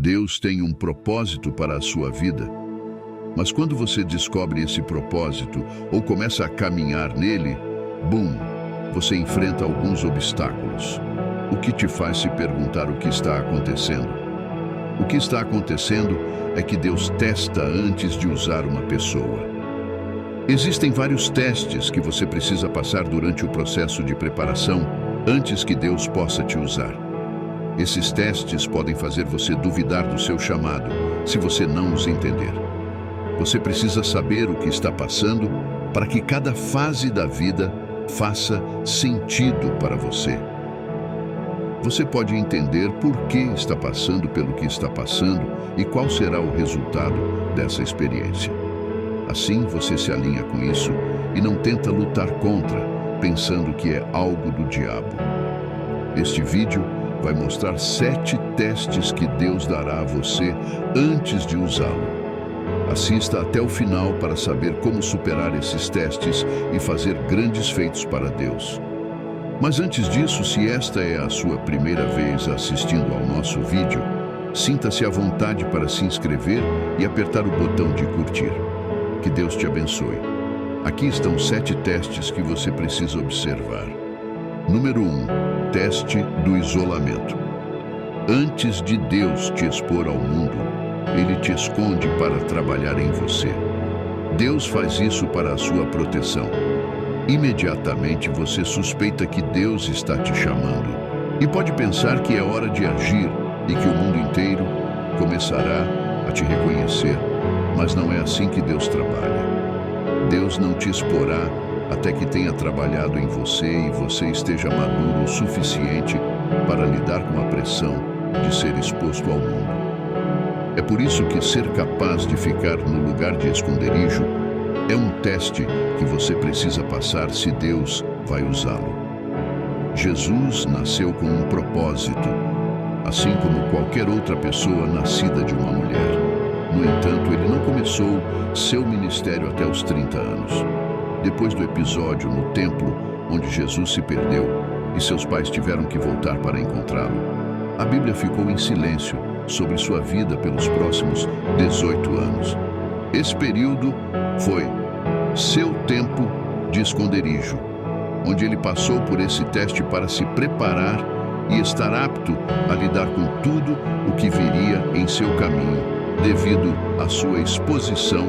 Deus tem um propósito para a sua vida, mas quando você descobre esse propósito ou começa a caminhar nele, bum, você enfrenta alguns obstáculos. O que te faz se perguntar o que está acontecendo? O que está acontecendo é que Deus testa antes de usar uma pessoa. Existem vários testes que você precisa passar durante o processo de preparação antes que Deus possa te usar. Esses testes podem fazer você duvidar do seu chamado, se você não os entender. Você precisa saber o que está passando para que cada fase da vida faça sentido para você. Você pode entender por que está passando pelo que está passando e qual será o resultado dessa experiência. Assim, você se alinha com isso e não tenta lutar contra, pensando que é algo do diabo. Este vídeo vai mostrar 7 testes que Deus dará a você antes de usá-lo. Assista até o final para saber como superar esses testes e fazer grandes feitos para Deus. Mas antes disso, se esta é a sua primeira vez assistindo ao nosso vídeo, sinta-se à vontade para se inscrever e apertar o botão de curtir. Que Deus te abençoe. Aqui estão 7 testes que você precisa observar. Número 1. Teste do isolamento. Antes de Deus te expor ao mundo, Ele te esconde para trabalhar em você. Deus faz isso para a sua proteção. Imediatamente você suspeita que Deus está te chamando e pode pensar que é hora de agir e que o mundo inteiro começará a te reconhecer, mas não é assim que Deus trabalha. Deus não te exporá até que tenha trabalhado em você e você esteja maduro o suficiente para lidar com a pressão de ser exposto ao mundo. É por isso que ser capaz de ficar no lugar de esconderijo é um teste que você precisa passar se Deus vai usá-lo. Jesus nasceu com um propósito, assim como qualquer outra pessoa nascida de uma mulher. No entanto, ele não começou seu ministério até os 30 anos. Depois do episódio no templo, onde Jesus se perdeu e seus pais tiveram que voltar para encontrá-lo, a Bíblia ficou em silêncio sobre sua vida pelos próximos 18 anos. Esse período foi seu tempo de esconderijo, onde ele passou por esse teste para se preparar e estar apto a lidar com tudo o que viria em seu caminho, devido à sua exposição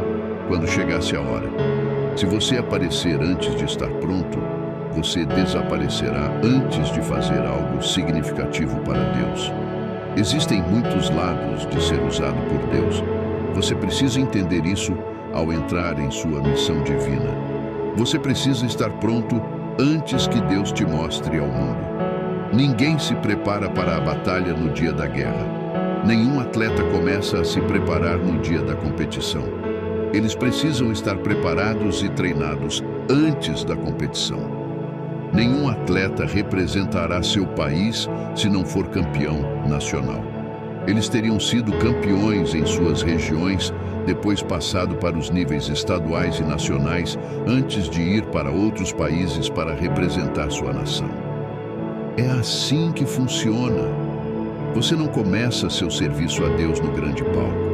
quando chegasse a hora. Se você aparecer antes de estar pronto, você desaparecerá antes de fazer algo significativo para Deus. Existem muitos lados de ser usado por Deus. Você precisa entender isso ao entrar em sua missão divina. Você precisa estar pronto antes que Deus te mostre ao mundo. Ninguém se prepara para a batalha no dia da guerra. Nenhum atleta começa a se preparar no dia da competição. Eles precisam estar preparados e treinados antes da competição. Nenhum atleta representará seu país se não for campeão nacional. Eles teriam sido campeões em suas regiões, depois passado para os níveis estaduais e nacionais, antes de ir para outros países para representar sua nação. É assim que funciona. Você não começa seu serviço a Deus no grande palco.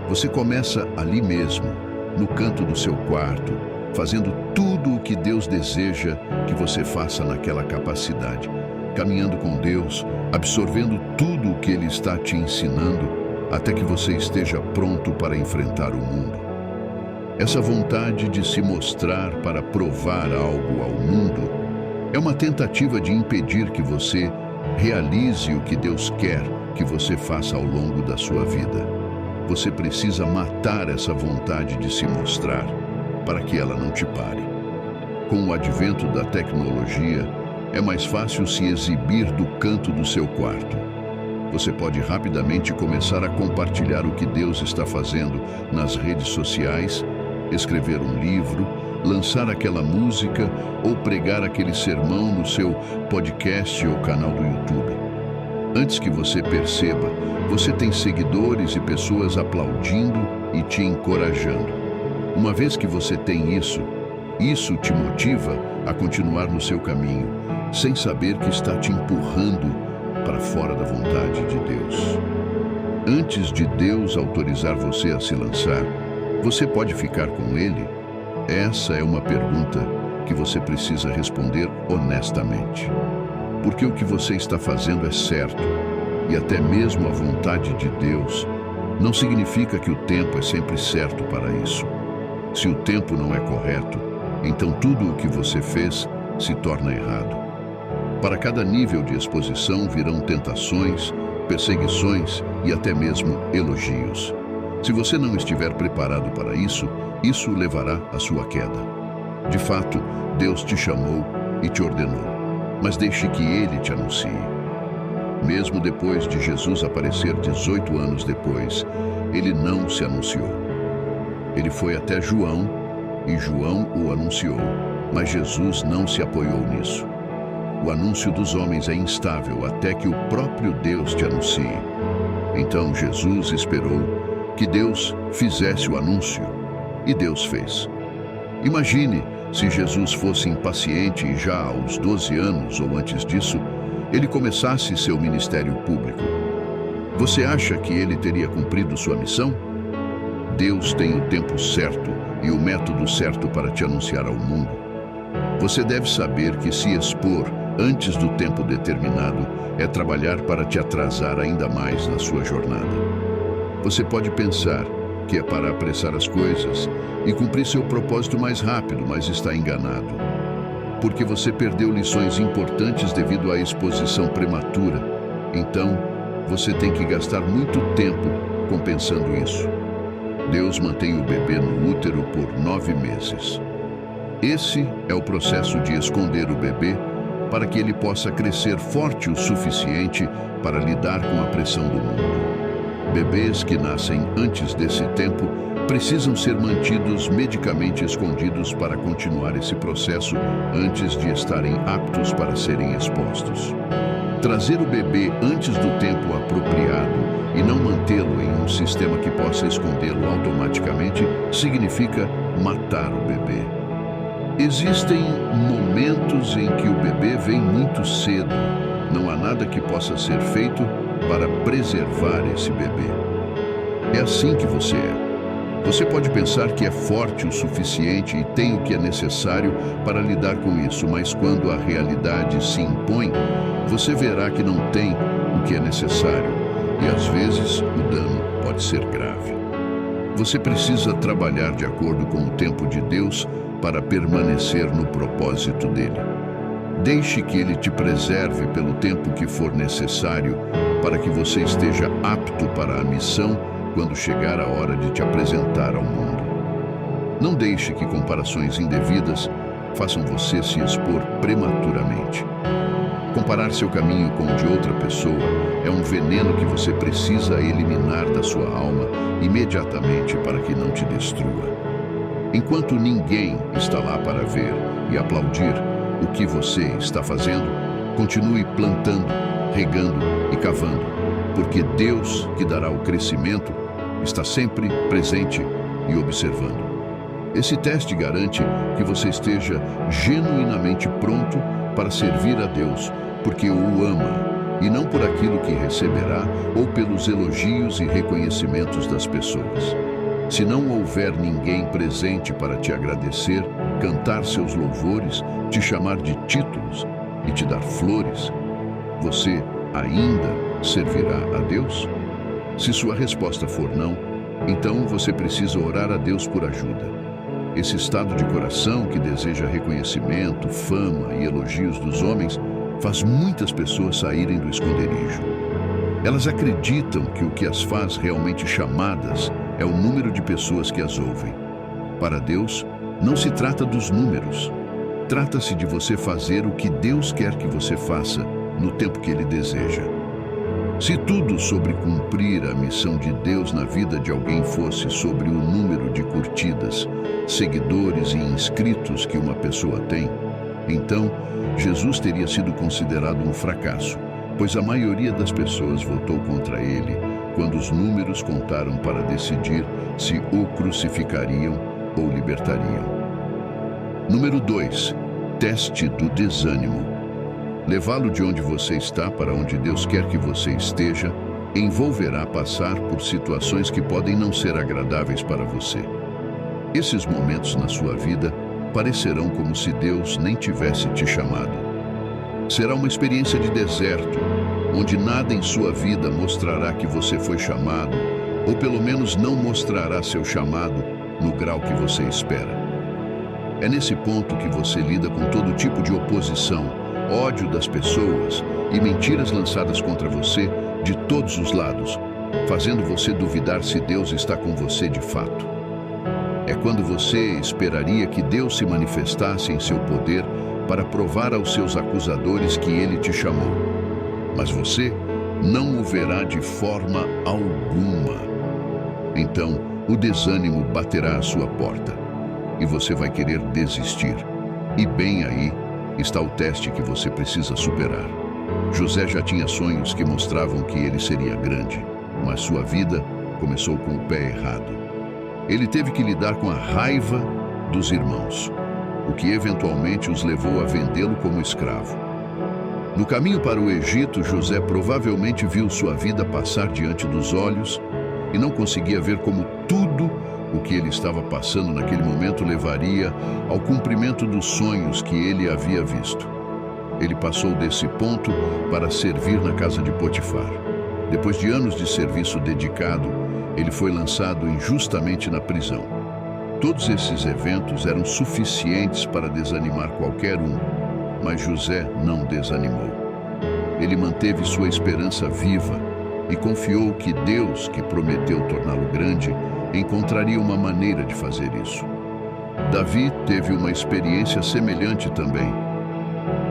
Você começa ali mesmo, no canto do seu quarto, fazendo tudo o que Deus deseja que você faça naquela capacidade, caminhando com Deus, absorvendo tudo o que Ele está te ensinando, até que você esteja pronto para enfrentar o mundo. Essa vontade de se mostrar para provar algo ao mundo é uma tentativa de impedir que você realize o que Deus quer que você faça ao longo da sua vida. Você precisa matar essa vontade de se mostrar para que ela não te pare. Com o advento da tecnologia, é mais fácil se exibir do canto do seu quarto. Você pode rapidamente começar a compartilhar o que Deus está fazendo nas redes sociais, escrever um livro, lançar aquela música ou pregar aquele sermão no seu podcast ou canal do YouTube. Antes que você perceba, você tem seguidores e pessoas aplaudindo e te encorajando. Uma vez que você tem isso te motiva a continuar no seu caminho, sem saber que está te empurrando para fora da vontade de Deus. antes de Deus autorizar você a se lançar, você pode ficar com ele? Essa é uma pergunta que você precisa responder honestamente. Porque o que você está fazendo é certo, e até mesmo a vontade de Deus não significa que o tempo é sempre certo para isso. Se o tempo não é correto, então tudo o que você fez se torna errado. Para cada nível de exposição virão tentações, perseguições e até mesmo elogios. Se você não estiver preparado para isso, isso levará à sua queda. De fato, Deus te chamou e te ordenou, mas deixe que Ele te anuncie. Mesmo depois de Jesus aparecer 18 anos depois, Ele não se anunciou. Ele foi até João e João o anunciou, mas Jesus não se apoiou nisso. O anúncio dos homens é instável até que o próprio Deus te anuncie. Então Jesus esperou que Deus fizesse o anúncio, e Deus fez. Imagine se Jesus fosse impaciente e já aos 12 anos ou antes disso, ele começasse seu ministério público. Você acha que ele teria cumprido sua missão? Deus tem o tempo certo e o método certo para te anunciar ao mundo. Você deve saber que se expor antes do tempo determinado é trabalhar para te atrasar ainda mais na sua jornada. Você pode pensar que é para apressar as coisas e cumprir seu propósito mais rápido, mas está enganado. Porque você perdeu lições importantes devido à exposição prematura. Então, você tem que gastar muito tempo compensando isso. Deus mantém o bebê no útero por 9 meses. Esse é o processo de esconder o bebê para que ele possa crescer forte o suficiente para lidar com a pressão do mundo. Bebês que nascem antes desse tempo precisam ser mantidos medicamente escondidos para continuar esse processo antes de estarem aptos para serem expostos. Trazer o bebê antes do tempo apropriado e não mantê-lo em um sistema que possa escondê-lo automaticamente significa matar o bebê. Existem momentos em que o bebê vem muito cedo. Não há nada que possa ser feito para preservar esse bebê. É assim que você é. Você pode pensar que é forte o suficiente e tem o que é necessário para lidar com isso, mas quando a realidade se impõe, você verá que não tem o que é necessário e às vezes o dano pode ser grave. Você precisa trabalhar de acordo com o tempo de Deus para permanecer no propósito dele. Deixe que ele te preserve pelo tempo que for necessário para que você esteja apto para a missão quando chegar a hora de te apresentar ao mundo. Não deixe que comparações indevidas façam você se expor prematuramente. Comparar seu caminho com o de outra pessoa é um veneno que você precisa eliminar da sua alma imediatamente para que não te destrua. Enquanto ninguém está lá para ver e aplaudir o que você está fazendo, continue plantando, regando e cavando, porque Deus, que dará o crescimento, está sempre presente e observando. Esse teste garante que você esteja genuinamente pronto para servir a Deus, porque o ama, e não por aquilo que receberá ou pelos elogios e reconhecimentos das pessoas. Se não houver ninguém presente para te agradecer, cantar seus louvores, te chamar de títulos e te dar flores, você ainda servirá a Deus? Se sua resposta for não, então você precisa orar a Deus por ajuda. Esse estado de coração que deseja reconhecimento, fama e elogios dos homens faz muitas pessoas saírem do esconderijo. Elas acreditam que o que as faz realmente chamadas é o número de pessoas que as ouvem. Para Deus, não se trata dos números. Trata-se de você fazer o que Deus quer que você faça no tempo que Ele deseja. Se tudo sobre cumprir a missão de Deus na vida de alguém fosse sobre o número de curtidas, seguidores e inscritos que uma pessoa tem, então Jesus teria sido considerado um fracasso, pois a maioria das pessoas votou contra ele quando os números contaram para decidir se o crucificariam ou libertariam. Número 2. Teste do desânimo. Levá-lo de onde você está para onde Deus quer que você esteja envolverá passar por situações que podem não ser agradáveis para você. Esses momentos na sua vida parecerão como se Deus nem tivesse te chamado. Será uma experiência de deserto, onde nada em sua vida mostrará que você foi chamado, ou pelo menos não mostrará seu chamado no grau que você espera. É nesse ponto que você lida com todo tipo de oposição, ódio das pessoas e mentiras lançadas contra você de todos os lados, fazendo você duvidar se Deus está com você de fato. É quando você esperaria que Deus se manifestasse em seu poder para provar aos seus acusadores que Ele te chamou. Mas você não o verá de forma alguma. Então, o desânimo baterá à sua porta e você vai querer desistir. E bem aí está o teste que você precisa superar. José já tinha sonhos que mostravam que ele seria grande, mas sua vida começou com o pé errado. Ele teve que lidar com a raiva dos irmãos, o que eventualmente os levou a vendê-lo como escravo. No caminho para o Egito, José provavelmente viu sua vida passar diante dos olhos e não conseguia ver como tudo o que ele estava passando naquele momento levaria ao cumprimento dos sonhos que ele havia visto. Ele passou desse ponto para servir na casa de Potifar. Depois de anos de serviço dedicado, ele foi lançado injustamente na prisão. Todos esses eventos eram suficientes para desanimar qualquer um, mas José não desanimou. Ele manteve sua esperança viva e confiou que Deus, que prometeu torná-lo grande, encontraria uma maneira de fazer isso. Davi teve uma experiência semelhante também.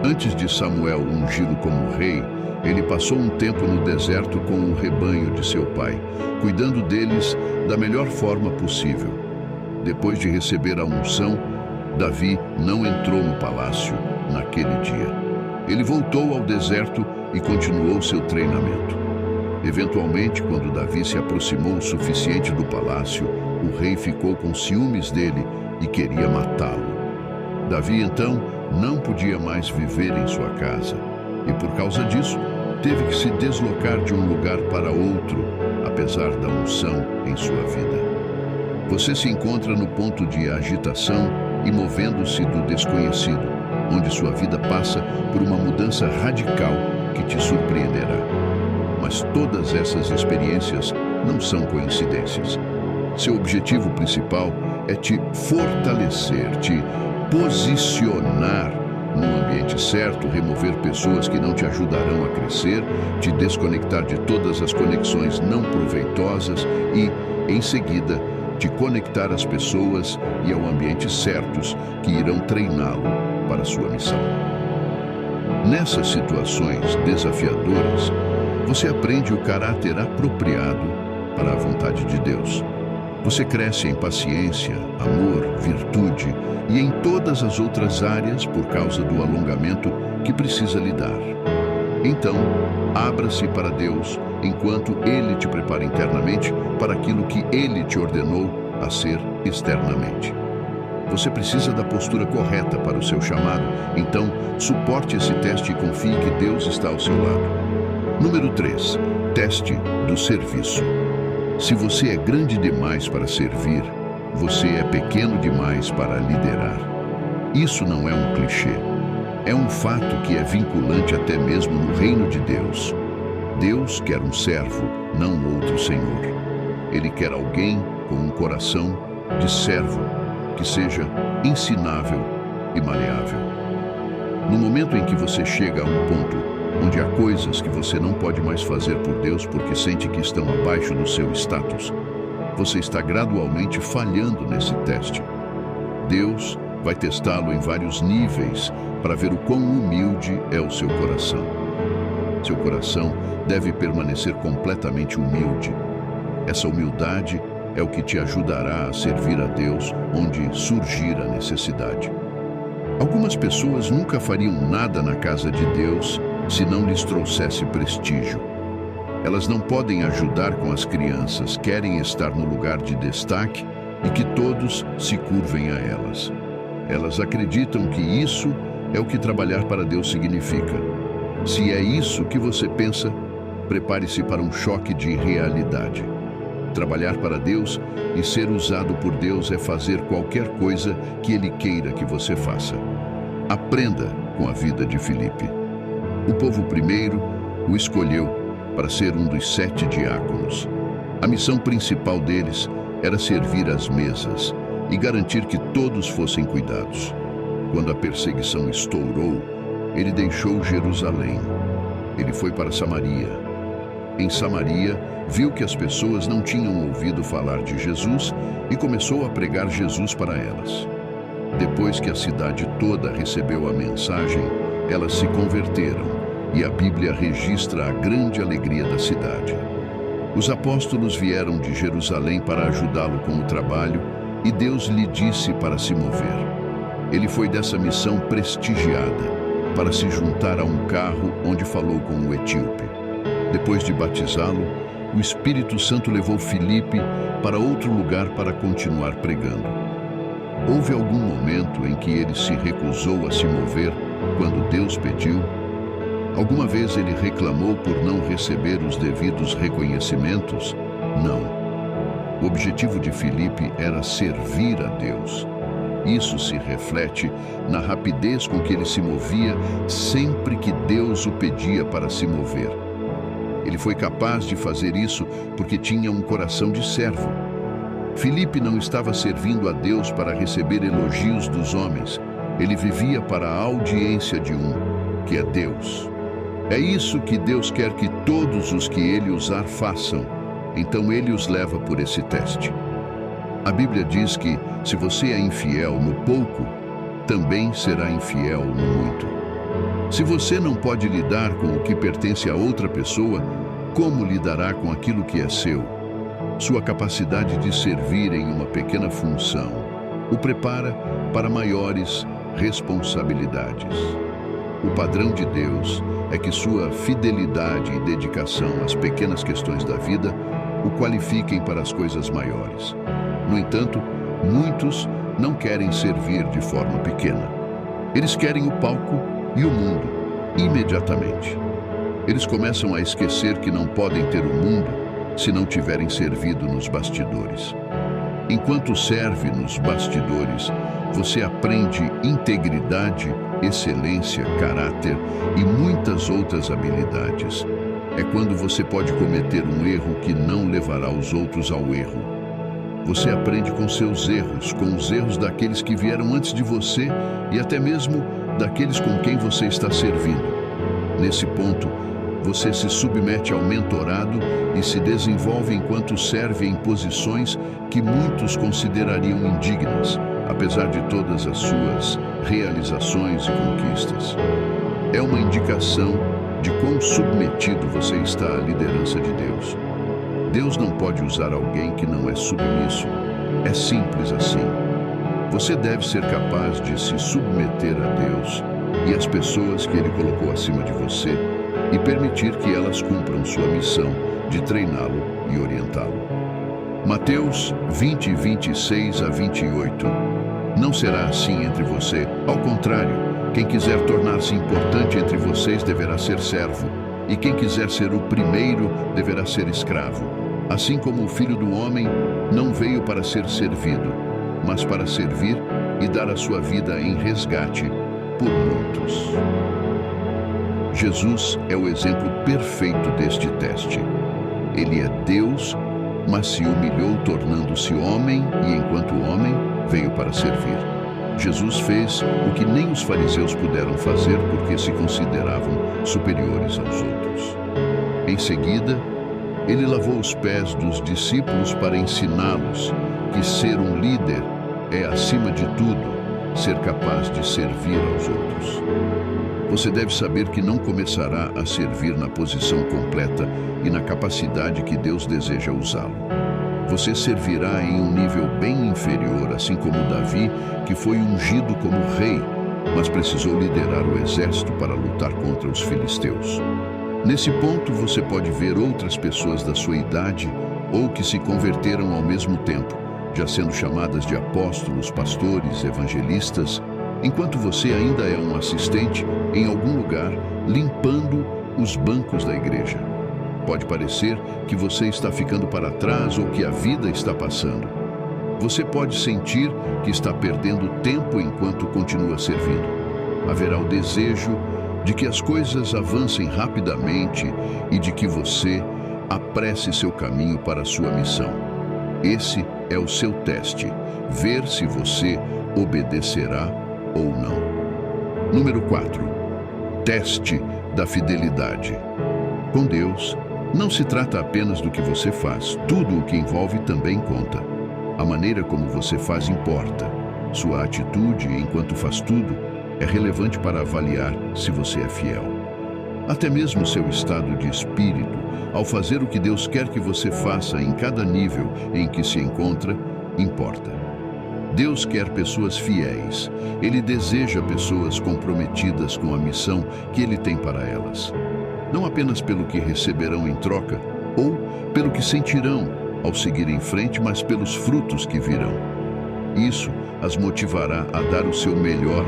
Antes de Samuel ungí-lo como rei, ele passou um tempo no deserto com o rebanho de seu pai, cuidando deles da melhor forma possível. Depois de receber a unção, Davi não entrou no palácio naquele dia. Ele voltou ao deserto e continuou seu treinamento. Eventualmente, quando Davi se aproximou o suficiente do palácio, o rei ficou com ciúmes dele e queria matá-lo. Davi, então, não podia mais viver em sua casa e, por causa disso, teve que se deslocar de um lugar para outro, apesar da unção em sua vida. Você se encontra no ponto de agitação e movendo-se do desconhecido, onde sua vida passa por uma mudança radical que te surpreenderá. Mas todas essas experiências não são coincidências. Seu objetivo principal é te fortalecer, te posicionar no ambiente certo, remover pessoas que não te ajudarão a crescer, te desconectar de todas as conexões não proveitosas e, em seguida, te conectar às pessoas e ao ambiente certos que irão treiná-lo para a sua missão. Nessas situações desafiadoras, você aprende o caráter apropriado para a vontade de Deus. Você cresce em paciência, amor, virtude e em todas as outras áreas por causa do alongamento que precisa lidar. Então, abra-se para Deus enquanto Ele te prepara internamente para aquilo que Ele te ordenou a ser externamente. Você precisa da postura correta para o seu chamado, então suporte esse teste e confie que Deus está ao seu lado. Número 3. Teste do serviço. Se você é grande demais para servir, você é pequeno demais para liderar. Isso não é um clichê. É um fato que é vinculante até mesmo no reino de Deus. Deus quer um servo, não outro senhor. Ele quer alguém com um coração de servo, que seja ensinável e maleável. No momento em que você chega a um ponto onde há coisas que você não pode mais fazer por Deus porque sente que estão abaixo do seu status, você está gradualmente falhando nesse teste. Deus vai testá-lo em vários níveis para ver o quão humilde é o seu coração. Seu coração deve permanecer completamente humilde. Essa humildade é o que te ajudará a servir a Deus onde surgir a necessidade. Algumas pessoas nunca fariam nada na casa de Deus se não lhes trouxesse prestígio. Elas não podem ajudar com as crianças, querem estar no lugar de destaque e que todos se curvem a elas. Elas acreditam que isso é o que trabalhar para Deus significa. Se é isso que você pensa, Prepare-se para um choque de realidade. Trabalhar para Deus e ser usado por Deus é fazer qualquer coisa que Ele queira que você faça. Aprenda com a vida de Filipe. O povo primeiro o escolheu para ser um dos 7 diáconos. A missão principal deles era servir às mesas e garantir que todos fossem cuidados. Quando a perseguição estourou, ele deixou Jerusalém. Ele foi para Samaria. Em Samaria, viu que as pessoas não tinham ouvido falar de Jesus e começou a pregar Jesus para elas. Depois que a cidade toda recebeu a mensagem, elas se converteram e a Bíblia registra a grande alegria da cidade. Os apóstolos vieram de Jerusalém para ajudá-lo com o trabalho e Deus lhe disse para se mover. Ele foi dessa missão prestigiada para se juntar a um carro onde falou com o etíope. Depois de batizá-lo, o Espírito Santo levou Filipe para outro lugar para continuar pregando. Houve algum momento em que ele se recusou a se mover quando Deus pediu? Alguma vez ele reclamou por não receber os devidos reconhecimentos? Não. O objetivo de Filipe era servir a Deus. Isso se reflete na rapidez com que ele se movia sempre que Deus o pedia para se mover. Ele foi capaz de fazer isso porque tinha um coração de servo. Filipe não estava servindo a Deus para receber elogios dos homens. Ele vivia para a audiência de um, que é Deus. É isso que Deus quer que todos os que Ele usar façam. Então Ele os leva por esse teste. A Bíblia diz que, se você é infiel no pouco, também será infiel no muito. Se você não pode lidar com o que pertence a outra pessoa, como lidará com aquilo que é seu? Sua capacidade de servir em uma pequena função o prepara para maiores responsabilidades. O padrão de Deus é que sua fidelidade e dedicação às pequenas questões da vida o qualifiquem para as coisas maiores. No entanto, muitos não querem servir de forma pequena. Eles querem o palco e o mundo imediatamente. Eles começam a esquecer que não podem ter o mundo se não tiverem servido nos bastidores. Enquanto serve nos bastidores, você aprende integridade, excelência, caráter e muitas outras habilidades. É quando você pode cometer um erro que não levará os outros ao erro. Você aprende com seus erros, com os erros daqueles que vieram antes de você e até mesmo daqueles com quem você está servindo. Nesse ponto, você se submete ao mentorado e se desenvolve enquanto serve em posições que muitos considerariam indignas, apesar de todas as suas realizações e conquistas. É uma indicação de quão submetido você está à liderança de Deus. Deus não pode usar alguém que não é submisso. É simples assim. Você deve ser capaz de se submeter a Deus e às pessoas que Ele colocou acima de você e permitir que elas cumpram sua missão de treiná-lo e orientá-lo. Mateus 20, 26 a 28. Não será assim entre você. Ao contrário, quem quiser tornar-se importante entre vocês deverá ser servo, e quem quiser ser o primeiro deverá ser escravo. Assim como o Filho do Homem não veio para ser servido, mas para servir e dar a sua vida em resgate por muitos. Jesus é o exemplo perfeito deste teste. Ele é Deus, mas se humilhou tornando-se homem e, enquanto homem, veio para servir. Jesus fez o que nem os fariseus puderam fazer porque se consideravam superiores aos outros. Em seguida, ele lavou os pés dos discípulos para ensiná-los que ser um líder é, acima de tudo, ser capaz de servir aos outros. Você deve saber que não começará a servir na posição completa e na capacidade que Deus deseja usá-lo. Você servirá em um nível bem inferior, assim como Davi, que foi ungido como rei, mas precisou liderar o exército para lutar contra os filisteus. Nesse ponto, você pode ver outras pessoas da sua idade ou que se converteram ao mesmo tempo, já sendo chamadas de apóstolos, pastores, evangelistas, enquanto você ainda é um assistente em algum lugar, limpando os bancos da igreja. Pode parecer que você está ficando para trás ou que a vida está passando. Você pode sentir que está perdendo tempo enquanto continua servindo. Haverá o desejo de que as coisas avancem rapidamente e de que você apresse seu caminho para a sua missão. Esse é o seu teste, ver se você obedecerá ou não. Número 4. Teste da fidelidade. Com Deus, não se trata apenas do que você faz, tudo o que envolve também conta. A maneira como você faz importa. Sua atitude, enquanto faz tudo, é relevante para avaliar se você é fiel. Até mesmo seu estado de espírito, ao fazer o que Deus quer que você faça em cada nível em que se encontra, importa. Deus quer pessoas fiéis. Ele deseja pessoas comprometidas com a missão que Ele tem para elas. Não apenas pelo que receberão em troca, ou pelo que sentirão ao seguir em frente, mas pelos frutos que virão. Isso as motivará a dar o seu melhor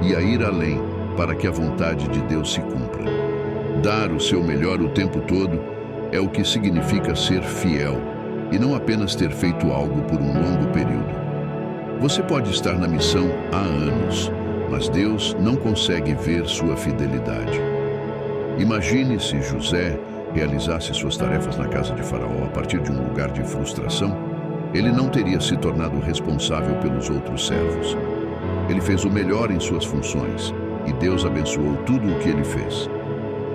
e a ir além para que a vontade de Deus se cumpra. Dar o seu melhor o tempo todo é o que significa ser fiel e não apenas ter feito algo por um longo período. Você pode estar na missão há anos, mas Deus não consegue ver sua fidelidade. Imagine se José realizasse suas tarefas na casa de Faraó a partir de um lugar de frustração. Ele não teria se tornado responsável pelos outros servos. Ele fez o melhor em suas funções e Deus abençoou tudo o que ele fez.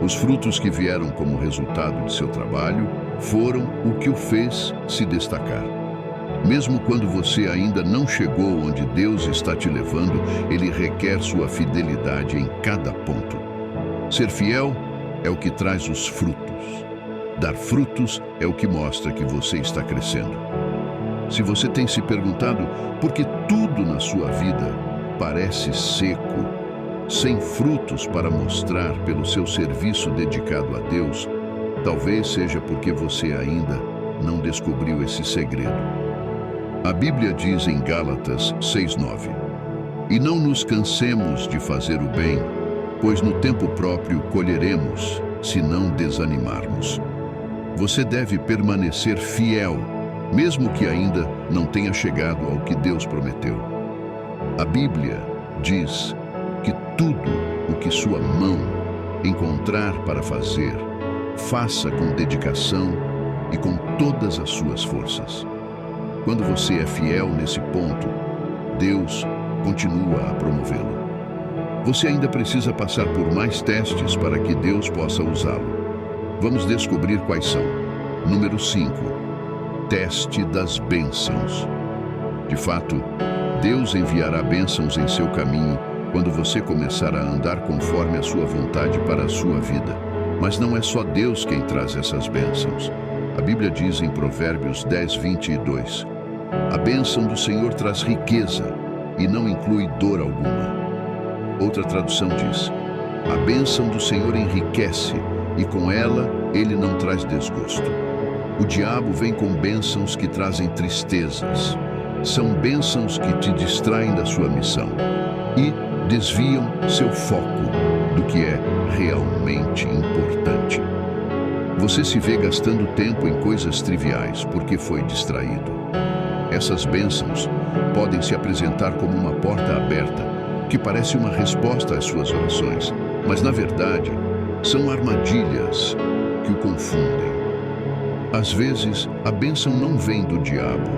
Os frutos que vieram como resultado de seu trabalho foram o que o fez se destacar. Mesmo quando você ainda não chegou onde Deus está te levando, Ele requer sua fidelidade em cada ponto. Ser fiel é o que traz os frutos. Dar frutos é o que mostra que você está crescendo. Se você tem se perguntado por que tudo na sua vida parece seco, sem frutos para mostrar pelo seu serviço dedicado a Deus, talvez seja porque você ainda não descobriu esse segredo. A Bíblia diz em Gálatas 6:9: "E não nos cansemos de fazer o bem, pois no tempo próprio colheremos, se não desanimarmos." Você deve permanecer fiel, mesmo que ainda não tenha chegado ao que Deus prometeu. A Bíblia diz que tudo o que sua mão encontrar para fazer, faça com dedicação e com todas as suas forças. Quando você é fiel nesse ponto, Deus continua a promovê-lo. Você ainda precisa passar por mais testes para que Deus possa usá-lo. Vamos descobrir quais são. Número 5. Teste das bênçãos. De fato, Deus enviará bênçãos em seu caminho quando você começar a andar conforme a sua vontade para a sua vida. Mas não é só Deus quem traz essas bênçãos. A Bíblia diz em Provérbios 10:22: "A bênção do Senhor traz riqueza e não inclui dor alguma." Outra tradução diz: "A bênção do Senhor enriquece e com ela Ele não traz desgosto." O diabo vem com bênçãos que trazem tristezas. São bênçãos que te distraem da sua missão e desviam seu foco do que é realmente importante. Você se vê gastando tempo em coisas triviais porque foi distraído. Essas bênçãos podem se apresentar como uma porta aberta que parece uma resposta às suas orações, mas na verdade são armadilhas que o confundem. Às vezes, a bênção não vem do diabo,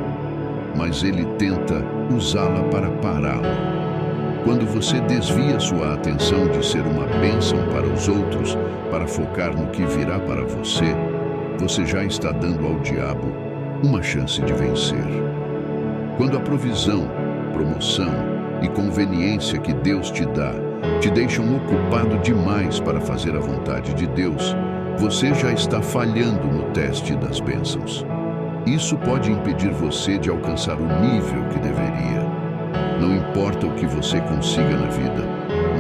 mas ele tenta usá-la para pará-lo. Quando você desvia sua atenção de ser uma bênção para os outros, para focar no que virá para você, você já está dando ao diabo uma chance de vencer. Quando a provisão, promoção e conveniência que Deus te dá te deixam ocupado demais para fazer a vontade de Deus, você já está falhando no teste das bênçãos. Isso pode impedir você de alcançar o nível que deveria. Não importa o que você consiga na vida,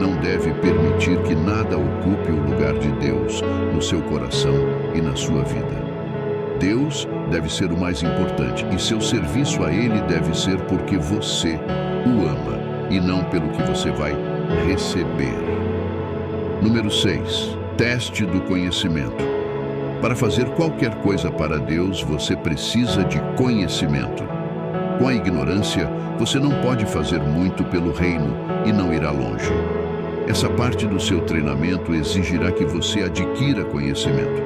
não deve permitir que nada ocupe o lugar de Deus no seu coração e na sua vida. Deus deve ser o mais importante e seu serviço a Ele deve ser porque você o ama e não pelo que você vai receber. Número 6. Teste do conhecimento. Para fazer qualquer coisa para Deus, você precisa de conhecimento. Com a ignorância, você não pode fazer muito pelo reino e não irá longe. Essa parte do seu treinamento exigirá que você adquira conhecimento.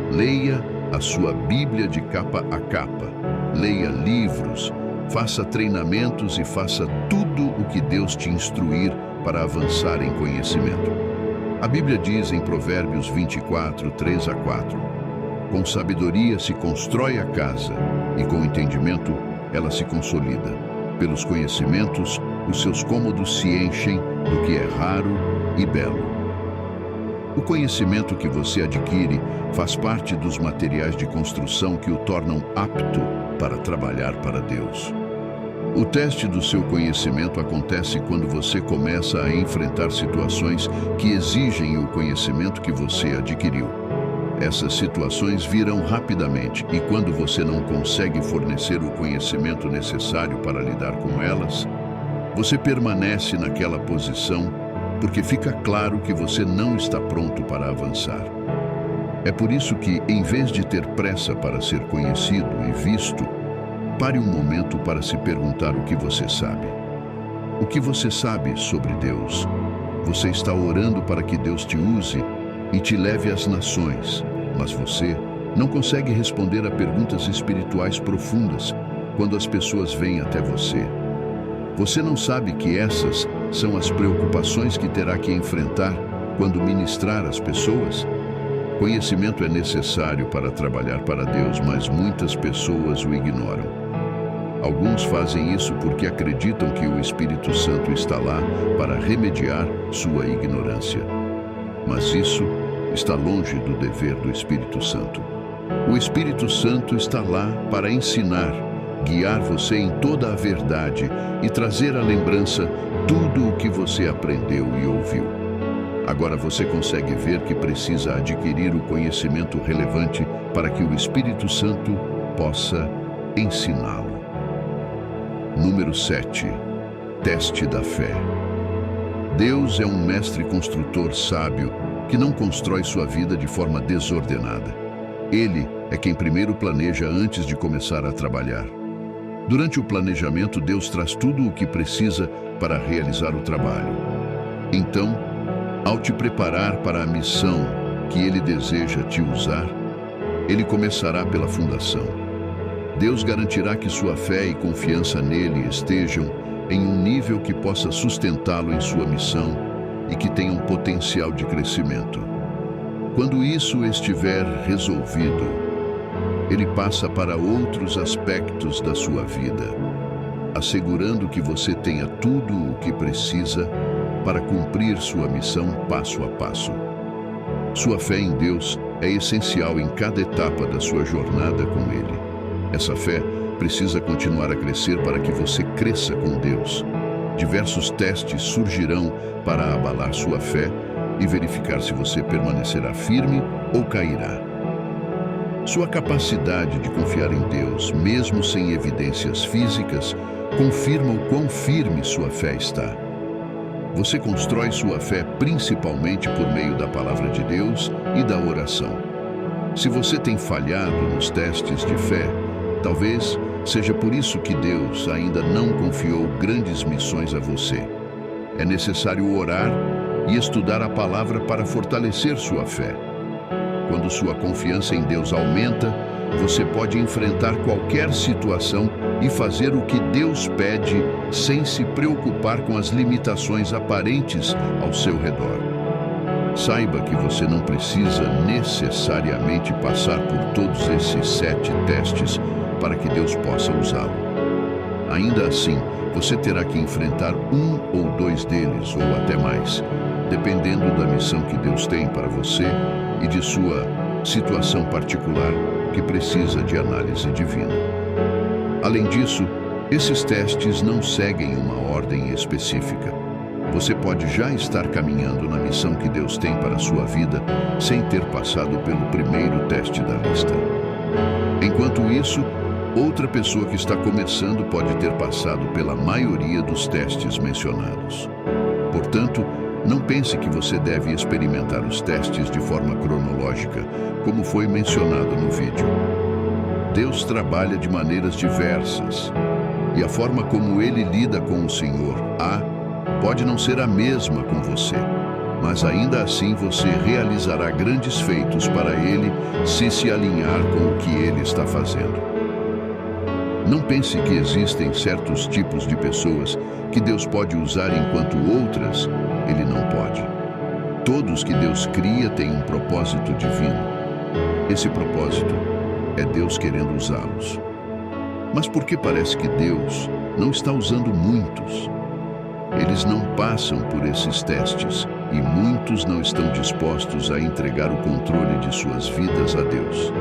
Leia a sua Bíblia de capa a capa. Leia livros, faça treinamentos e faça tudo o que Deus te instruir para avançar em conhecimento. A Bíblia diz em Provérbios 24, 3 a 4, com sabedoria se constrói a casa e com entendimento ela se consolida. Pelos conhecimentos, os seus cômodos se enchem do que é raro e belo. O conhecimento que você adquire faz parte dos materiais de construção que o tornam apto para trabalhar para Deus. O teste do seu conhecimento acontece quando você começa a enfrentar situações que exigem o conhecimento que você adquiriu. Essas situações virão rapidamente e quando você não consegue fornecer o conhecimento necessário para lidar com elas, você permanece naquela posição porque fica claro que você não está pronto para avançar. É por isso que, em vez de ter pressa para ser conhecido e visto, pare um momento para se perguntar o que você sabe. O que você sabe sobre Deus? Você está orando para que Deus te use e te leve às nações, mas você não consegue responder a perguntas espirituais profundas quando as pessoas vêm até você. Você não sabe que essas são as preocupações que terá que enfrentar quando ministrar às pessoas? Conhecimento é necessário para trabalhar para Deus, mas muitas pessoas o ignoram. Alguns fazem isso porque acreditam que o Espírito Santo está lá para remediar sua ignorância. Mas isso está longe do dever do Espírito Santo. O Espírito Santo está lá para ensinar, guiar você em toda a verdade e trazer à lembrança tudo o que você aprendeu e ouviu. Agora você consegue ver que precisa adquirir o conhecimento relevante para que o Espírito Santo possa ensiná-lo. Número 7. Teste da fé. Deus é um mestre construtor sábio que não constrói sua vida de forma desordenada. Ele é quem primeiro planeja antes de começar a trabalhar. Durante o planejamento, Deus traz tudo o que precisa para realizar o trabalho. Então, ao te preparar para a missão que Ele deseja te usar, Ele começará pela fundação. Deus garantirá que sua fé e confiança nele estejam em um nível que possa sustentá-lo em sua missão e que tenha um potencial de crescimento. Quando isso estiver resolvido, Ele passa para outros aspectos da sua vida, assegurando que você tenha tudo o que precisa para cumprir sua missão passo a passo. Sua fé em Deus é essencial em cada etapa da sua jornada com Ele. Essa fé precisa continuar a crescer para que você cresça com Deus. Diversos testes surgirão para abalar sua fé e verificar se você permanecerá firme ou cairá. Sua capacidade de confiar em Deus, mesmo sem evidências físicas, confirma o quão firme sua fé está. Você constrói sua fé principalmente por meio da palavra de Deus e da oração. Se você tem falhado nos testes de fé, talvez seja por isso que Deus ainda não confiou grandes missões a você. É necessário orar e estudar a palavra para fortalecer sua fé. Quando sua confiança em Deus aumenta, você pode enfrentar qualquer situação e fazer o que Deus pede sem se preocupar com as limitações aparentes ao seu redor. Saiba que você não precisa necessariamente passar por todos esses 7 testes para que Deus possa usá-lo. Ainda assim, você terá que enfrentar um ou 2 deles, ou até mais, dependendo da missão que Deus tem para você e de sua situação particular que precisa de análise divina. Além disso, esses testes não seguem uma ordem específica. Você pode já estar caminhando na missão que Deus tem para a sua vida sem ter passado pelo primeiro teste da lista. Enquanto isso, outra pessoa que está começando pode ter passado pela maioria dos testes mencionados. Portanto, Não pense que você deve experimentar os testes de forma cronológica, como foi mencionado no vídeo. Deus trabalha de maneiras diversas, e a forma como Ele lida com o Senhor A pode não ser a mesma com você, mas ainda assim você realizará grandes feitos para Ele se alinhar com o que Ele está fazendo. Não pense que existem certos tipos de pessoas que Deus pode usar enquanto outras Ele não pode. Todos que Deus cria têm um propósito divino. Esse propósito é Deus querendo usá-los. Mas por que parece que Deus não está usando muitos? Eles não passam por esses testes e muitos não estão dispostos a entregar o controle de suas vidas a Deus.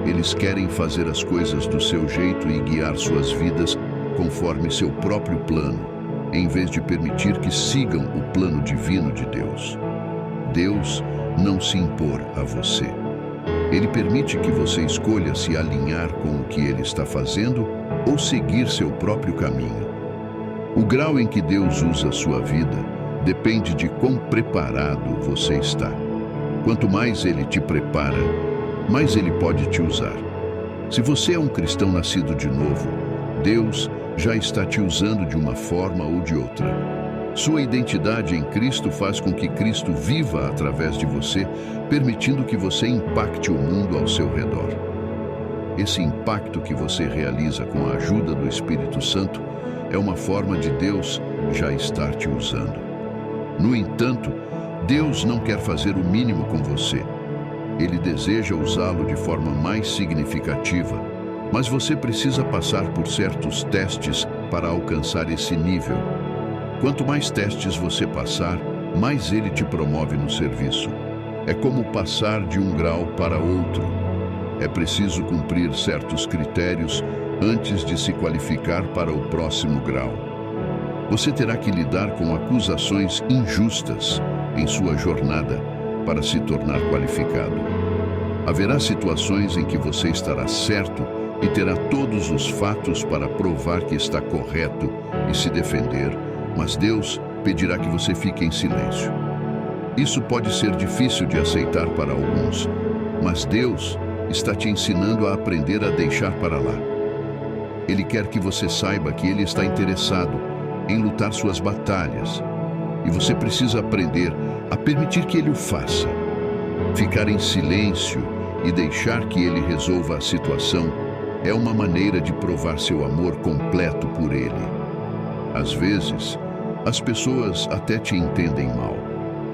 Eles querem fazer as coisas do seu jeito e guiar suas vidas conforme seu próprio plano, em vez de permitir que sigam o plano divino de Deus. Deus não se impor a você. Ele permite que você escolha se alinhar com o que Ele está fazendo ou seguir seu próprio caminho. O grau em que Deus usa a sua vida depende de quão preparado você está. Quanto mais Ele te prepara, mais Ele pode te usar. Se você é um cristão nascido de novo, Deus já está te usando de uma forma ou de outra. Sua identidade em Cristo faz com que Cristo viva através de você, permitindo que você impacte o mundo ao seu redor. Esse impacto que você realiza com a ajuda do Espírito Santo é uma forma de Deus já estar te usando. No entanto, Deus não quer fazer o mínimo com você. Ele deseja usá-lo de forma mais significativa, mas você precisa passar por certos testes para alcançar esse nível. Quanto mais testes você passar, mais Ele te promove no serviço. É como passar de um grau para outro. É preciso cumprir certos critérios antes de se qualificar para o próximo grau. Você terá que lidar com acusações injustas em sua jornada para se tornar qualificado. Haverá situações em que você estará certo e terá todos os fatos para provar que está correto e se defender, mas Deus pedirá que você fique em silêncio. Isso pode ser difícil de aceitar para alguns, mas Deus está te ensinando a aprender a deixar para lá. Ele quer que você saiba que Ele está interessado em lutar suas batalhas, e você precisa aprender a permitir que Ele o faça. Ficar em silêncio e deixar que Ele resolva a situação é uma maneira de provar seu amor completo por Ele. Às vezes, as pessoas até te entendem mal.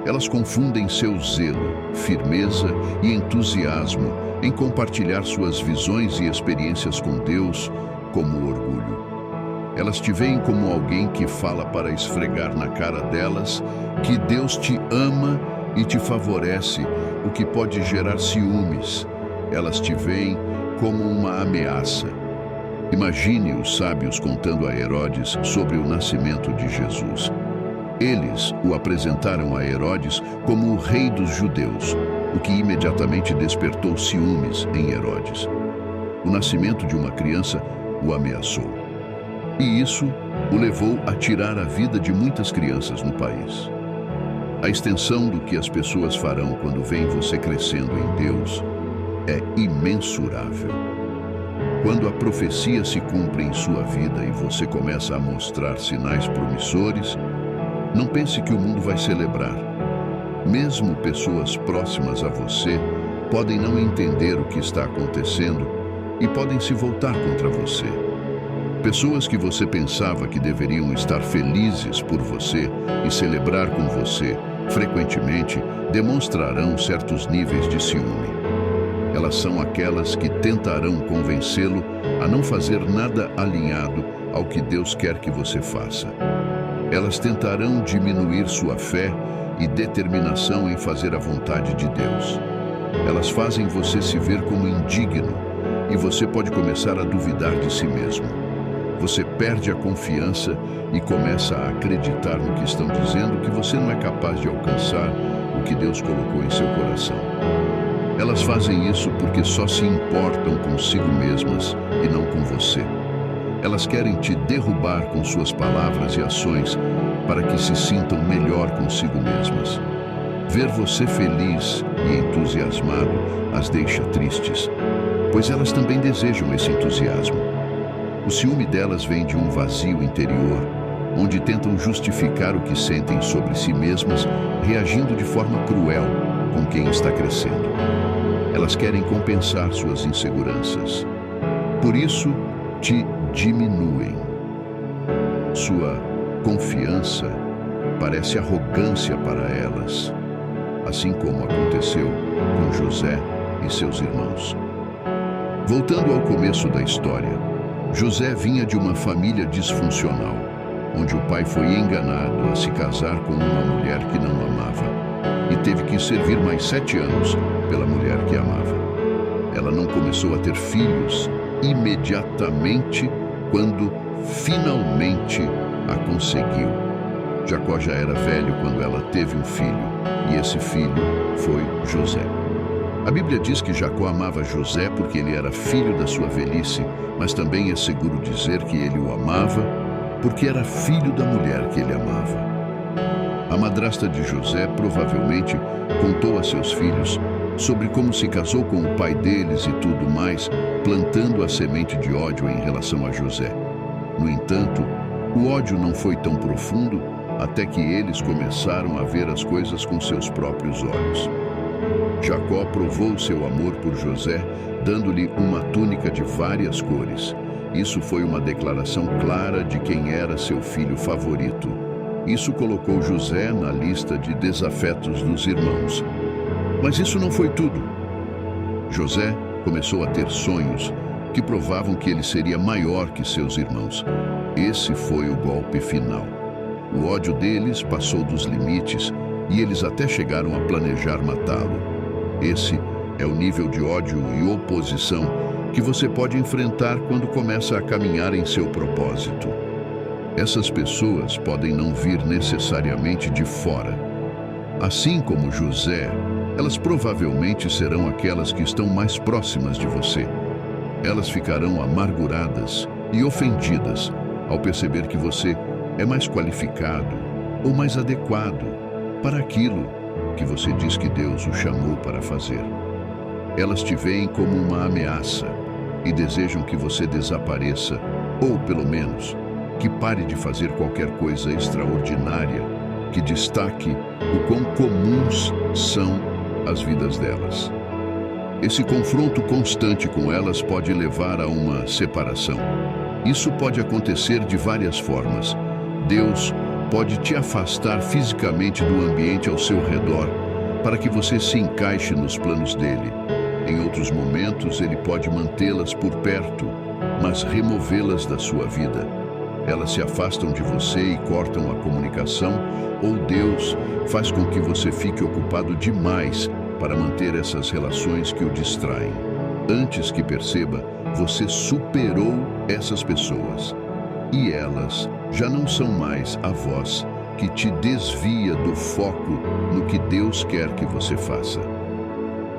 Elas confundem seu zelo, firmeza e entusiasmo em compartilhar suas visões e experiências com Deus como orgulho. Elas te veem como alguém que fala para esfregar na cara delas que Deus te ama e te favorece, o que pode gerar ciúmes. Elas te veem como uma ameaça. Imagine os sábios contando a Herodes sobre o nascimento de Jesus. Eles o apresentaram a Herodes como o rei dos judeus, o que imediatamente despertou ciúmes em Herodes. O nascimento de uma criança o ameaçou. E isso o levou a tirar a vida de muitas crianças no país. A extensão do que as pessoas farão quando veem você crescendo em Deus é imensurável. Quando a profecia se cumpre em sua vida e você começa a mostrar sinais promissores, não pense que o mundo vai celebrar. Mesmo pessoas próximas a você podem não entender o que está acontecendo e podem se voltar contra você. Pessoas que você pensava que deveriam estar felizes por você e celebrar com você, frequentemente demonstrarão certos níveis de ciúme. Elas são aquelas que tentarão convencê-lo a não fazer nada alinhado ao que Deus quer que você faça. Elas tentarão diminuir sua fé e determinação em fazer a vontade de Deus. Elas fazem você se ver como indigno e você pode começar a duvidar de si mesmo. Você perde a confiança e começa a acreditar no que estão dizendo, que você não é capaz de alcançar o que Deus colocou em seu coração. Elas fazem isso porque só se importam consigo mesmas e não com você. Elas querem te derrubar com suas palavras e ações para que se sintam melhor consigo mesmas. Ver você feliz e entusiasmado as deixa tristes, pois elas também desejam esse entusiasmo. O ciúme delas vem de um vazio interior, onde tentam justificar o que sentem sobre si mesmas, reagindo de forma cruel com quem está crescendo. Elas querem compensar suas inseguranças. Por isso, te diminuem. Sua confiança parece arrogância para elas, assim como aconteceu com José e seus irmãos. Voltando ao começo da história, José vinha de uma família disfuncional, onde o pai foi enganado a se casar com uma mulher que não amava e teve que servir mais 7 anos pela mulher que amava. Ela não começou a ter filhos imediatamente quando finalmente a conseguiu. Jacó já era velho quando ela teve um filho, e esse filho foi José. A Bíblia diz que Jacó amava José porque ele era filho da sua velhice, mas também é seguro dizer que ele o amava porque era filho da mulher que ele amava. A madrasta de José provavelmente contou a seus filhos sobre como se casou com o pai deles e tudo mais, plantando a semente de ódio em relação a José. No entanto, o ódio não foi tão profundo até que eles começaram a ver as coisas com seus próprios olhos. Jacó provou seu amor por José, dando-lhe uma túnica de várias cores. Isso foi uma declaração clara de quem era seu filho favorito. Isso colocou José na lista de desafetos dos irmãos. Mas isso não foi tudo. José começou a ter sonhos que provavam que ele seria maior que seus irmãos. Esse foi o golpe final. O ódio deles passou dos limites e eles até chegaram a planejar matá-lo. Esse é o nível de ódio e oposição que você pode enfrentar quando começa a caminhar em seu propósito. Essas pessoas podem não vir necessariamente de fora. Assim como José, elas provavelmente serão aquelas que estão mais próximas de você. Elas ficarão amarguradas e ofendidas ao perceber que você é mais qualificado ou mais adequado para aquilo que você diz que Deus o chamou para fazer. Elas te veem como uma ameaça e desejam que você desapareça, ou pelo menos, que pare de fazer qualquer coisa extraordinária que destaque o quão comuns são as vidas delas. Esse confronto constante com elas pode levar a uma separação. Isso pode acontecer de várias formas. Deus pode te afastar fisicamente do ambiente ao seu redor para que você se encaixe nos planos dele. Em outros momentos, ele pode mantê-las por perto, mas removê-las da sua vida. Elas se afastam de você e cortam a comunicação, ou Deus faz com que você fique ocupado demais para manter essas relações que o distraem. Antes que perceba, você superou essas pessoas. E elas já não são mais a voz que te desvia do foco no que Deus quer que você faça.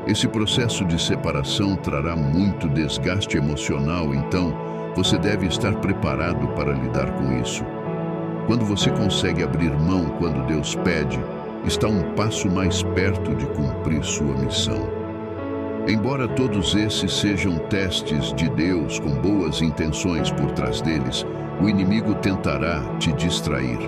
Esse processo de separação trará muito desgaste emocional, então você deve estar preparado para lidar com isso. Quando você consegue abrir mão quando Deus pede, está um passo mais perto de cumprir sua missão. Embora todos esses sejam testes de Deus com boas intenções por trás deles, o inimigo tentará te distrair.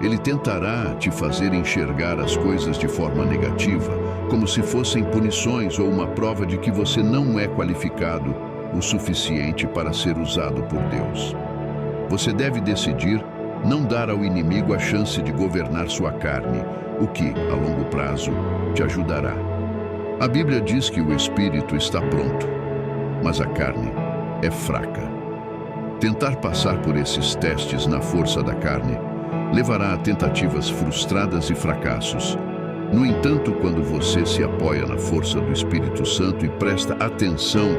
Ele tentará te fazer enxergar as coisas de forma negativa, como se fossem punições ou uma prova de que você não é qualificado o suficiente para ser usado por Deus. Você deve decidir não dar ao inimigo a chance de governar sua carne, o que, a longo prazo, te ajudará. A Bíblia diz que o espírito está pronto, mas a carne é fraca. Tentar passar por esses testes na força da carne levará a tentativas frustradas e fracassos. No entanto, quando você se apoia na força do Espírito Santo e presta atenção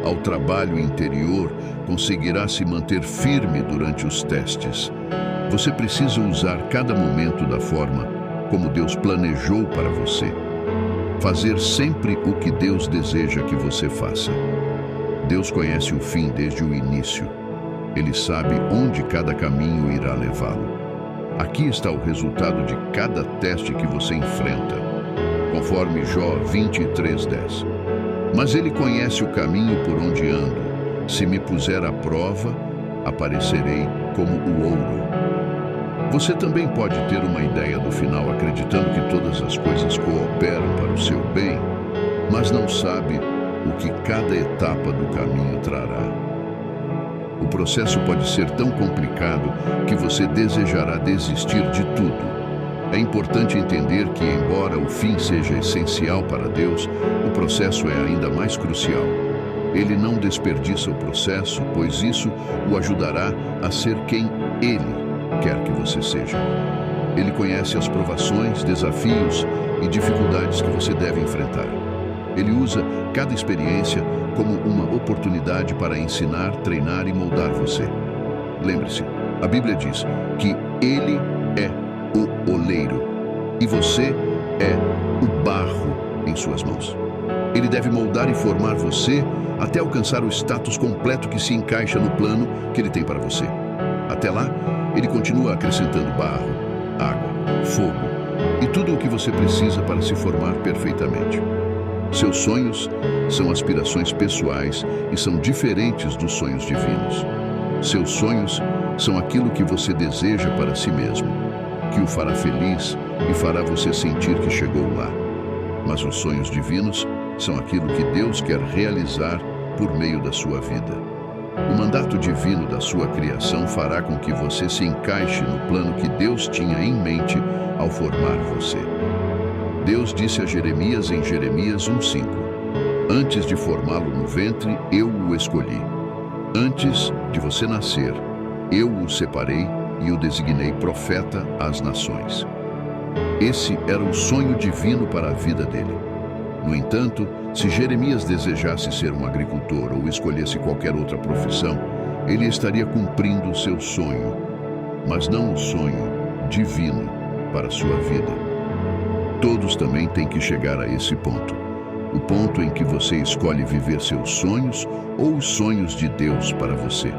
ao trabalho interior, conseguirá se manter firme durante os testes. Você precisa usar cada momento da forma como Deus planejou para você. Fazer sempre o que Deus deseja que você faça. Deus conhece o fim desde o início. Ele sabe onde cada caminho irá levá-lo. Aqui está o resultado de cada teste que você enfrenta, conforme Jó 23:10. Mas ele conhece o caminho por onde ando. Se me puser à prova, aparecerei como o ouro. Você também pode ter uma ideia do final acreditando que todas as coisas cooperam para o seu bem, mas não sabe o que cada etapa do caminho trará. O processo pode ser tão complicado que você desejará desistir de tudo. É importante entender que, embora o fim seja essencial para Deus, o processo é ainda mais crucial. Ele não desperdiça o processo, pois isso o ajudará a ser quem Ele quer que você seja. Ele conhece as provações, desafios e dificuldades que você deve enfrentar. Ele usa cada experiência como uma oportunidade para ensinar, treinar e moldar você. Lembre-se, a Bíblia diz que Ele é o oleiro e você é o barro em suas mãos. Ele deve moldar e formar você até alcançar o status completo que se encaixa no plano que Ele tem para você. Até lá, Ele continua acrescentando barro, água, fogo e tudo o que você precisa para se formar perfeitamente. Seus sonhos são aspirações pessoais e são diferentes dos sonhos divinos. Seus sonhos são aquilo que você deseja para si mesmo, que o fará feliz e fará você sentir que chegou lá. Mas os sonhos divinos são aquilo que Deus quer realizar por meio da sua vida. O mandato divino da sua criação fará com que você se encaixe no plano que Deus tinha em mente ao formar você. Deus disse a Jeremias em Jeremias 1:5: Antes de formá-lo no ventre, eu o escolhi. Antes de você nascer, eu o separei e o designei profeta às nações. Esse era o sonho divino para a vida dele. No entanto, se Jeremias desejasse ser um agricultor ou escolhesse qualquer outra profissão, ele estaria cumprindo o seu sonho, mas não o sonho divino para a sua vida. Todos também têm que chegar a esse ponto. O ponto em que você escolhe viver seus sonhos ou os sonhos de Deus para você.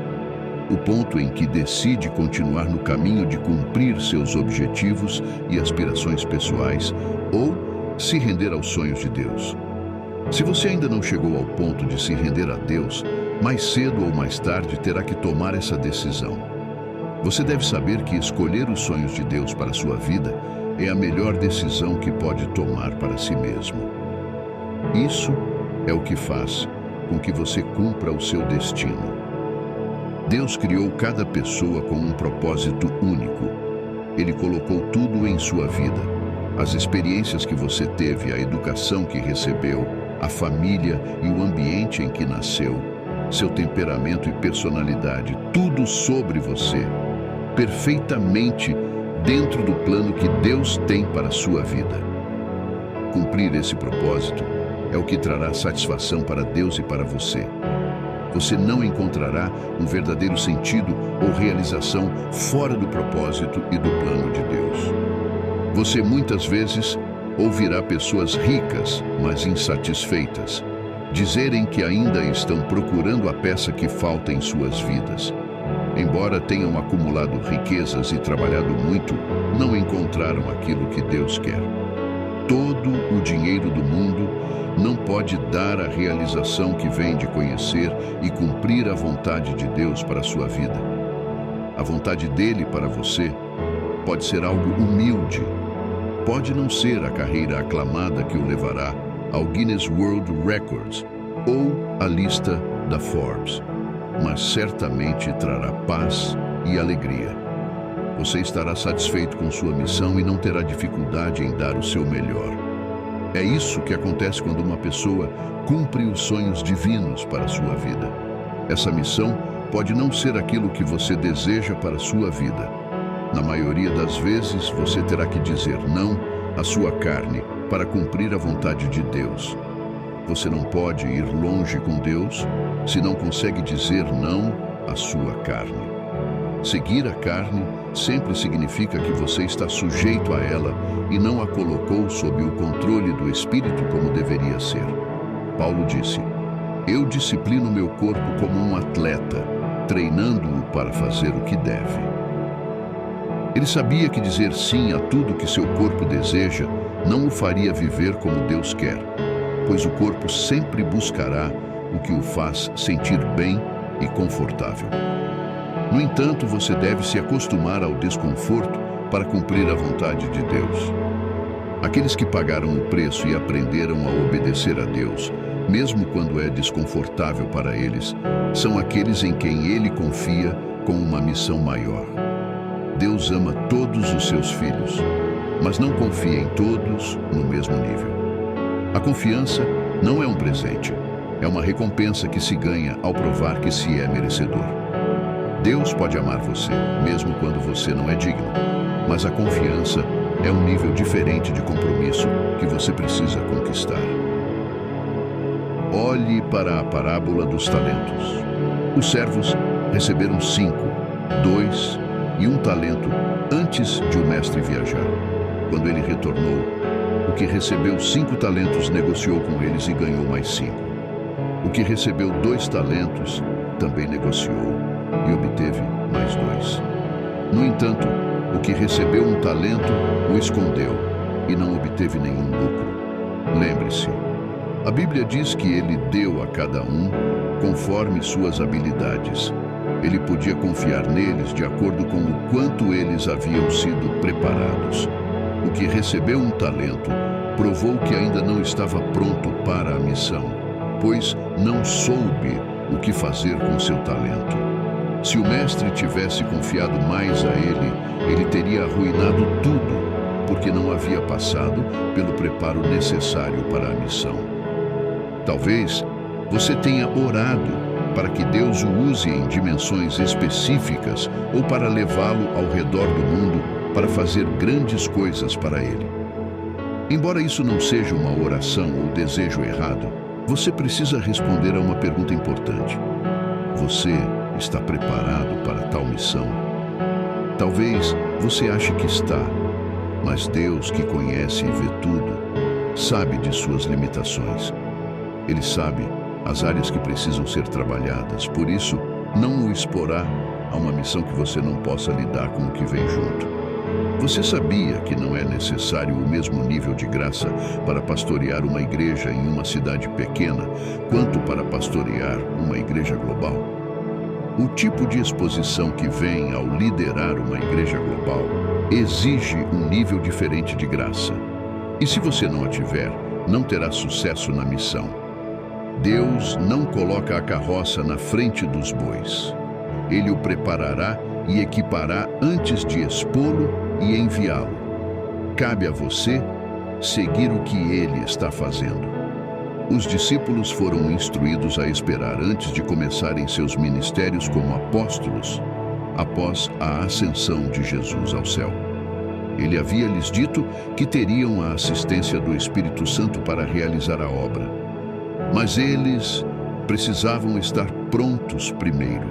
O ponto em que decide continuar no caminho de cumprir seus objetivos e aspirações pessoais ou se render aos sonhos de Deus. Se você ainda não chegou ao ponto de se render a Deus, mais cedo ou mais tarde terá que tomar essa decisão. Você deve saber que escolher os sonhos de Deus para a sua vida é a melhor decisão que pode tomar para si mesmo. Isso é o que faz com que você cumpra o seu destino. Deus criou cada pessoa com um propósito único. Ele colocou tudo em sua vida. As experiências que você teve, a educação que recebeu, a família e o ambiente em que nasceu, seu temperamento e personalidade, tudo sobre você, perfeitamente dentro do plano que Deus tem para a sua vida. Cumprir esse propósito é o que trará satisfação para Deus e para você. Você não encontrará um verdadeiro sentido ou realização fora do propósito e do plano de Deus. Você muitas vezes ouvirá pessoas ricas, mas insatisfeitas, dizerem que ainda estão procurando a peça que falta em suas vidas. Embora tenham acumulado riquezas e trabalhado muito, não encontraram aquilo que Deus quer. Todo o dinheiro do mundo não pode dar a realização que vem de conhecer e cumprir a vontade de Deus para a sua vida. A vontade dele para você pode ser algo humilde. Pode não ser a carreira aclamada que o levará ao Guinness World Records ou à lista da Forbes, mas certamente trará paz e alegria. Você estará satisfeito com sua missão e não terá dificuldade em dar o seu melhor. É isso que acontece quando uma pessoa cumpre os sonhos divinos para a sua vida. Essa missão pode não ser aquilo que você deseja para a sua vida. Na maioria das vezes, você terá que dizer não à sua carne para cumprir a vontade de Deus. Você não pode ir longe com Deus se não consegue dizer não à sua carne. Seguir a carne sempre significa que você está sujeito a ela e não a colocou sob o controle do Espírito como deveria ser. Paulo disse: Eu disciplino meu corpo como um atleta. treinando-o para fazer o que deve. Ele sabia que dizer sim a tudo que seu corpo deseja não o faria viver como Deus quer, pois o corpo sempre buscará o que o faz sentir bem e confortável. No entanto, você deve se acostumar ao desconforto para cumprir a vontade de Deus. Aqueles que pagaram o preço e aprenderam a obedecer a Deus, mesmo quando é desconfortável para eles, são aqueles em quem Ele confia com uma missão maior. Deus ama todos os seus filhos, mas não confia em todos no mesmo nível. A confiança não é um presente, é uma recompensa que se ganha ao provar que se é merecedor. Deus pode amar você, mesmo quando você não é digno, mas a confiança é um nível diferente de compromisso que você precisa conquistar. Olhe para a parábola dos talentos. Os servos receberam 5, 2 e 1 talento antes de o mestre viajar. Quando ele retornou, o que recebeu 5 talentos negociou com eles e ganhou mais 5. O que recebeu 2 talentos também negociou e obteve mais 2. No entanto, o que recebeu 1 talento o escondeu e não obteve nenhum lucro. Lembre-se, a Bíblia diz que ele deu a cada um conforme suas habilidades. Ele podia confiar neles de acordo com o quanto eles haviam sido preparados. O que recebeu 1 talento provou que ainda não estava pronto para a missão, pois não soube o que fazer com seu talento. Se o mestre tivesse confiado mais a ele, ele teria arruinado tudo, porque não havia passado pelo preparo necessário para a missão. Talvez você tenha orado para que Deus o use em dimensões específicas ou para levá-lo ao redor do mundo para fazer grandes coisas para ele. Embora isso não seja uma oração ou desejo errado, você precisa responder a uma pergunta importante. Você está preparado para tal missão? Talvez você ache que está, mas Deus, que conhece e vê tudo, sabe de suas limitações. Ele sabe as áreas que precisam ser trabalhadas, por isso, não o exporá a uma missão que você não possa lidar com o que vem junto. Você sabia que não é necessário o mesmo nível de graça para pastorear uma igreja em uma cidade pequena, quanto para pastorear uma igreja global? O tipo de exposição que vem ao liderar uma igreja global exige um nível diferente de graça. E se você não a tiver, não terá sucesso na missão. Deus não coloca a carroça na frente dos bois. Ele o preparará e equipará antes de expô-lo e enviá-lo. Cabe a você seguir o que ele está fazendo. Os discípulos foram instruídos a esperar antes de começarem seus ministérios como apóstolos, após a ascensão de Jesus ao céu. Ele havia lhes dito que teriam a assistência do Espírito Santo para realizar a obra. Mas eles precisavam estar prontos primeiro,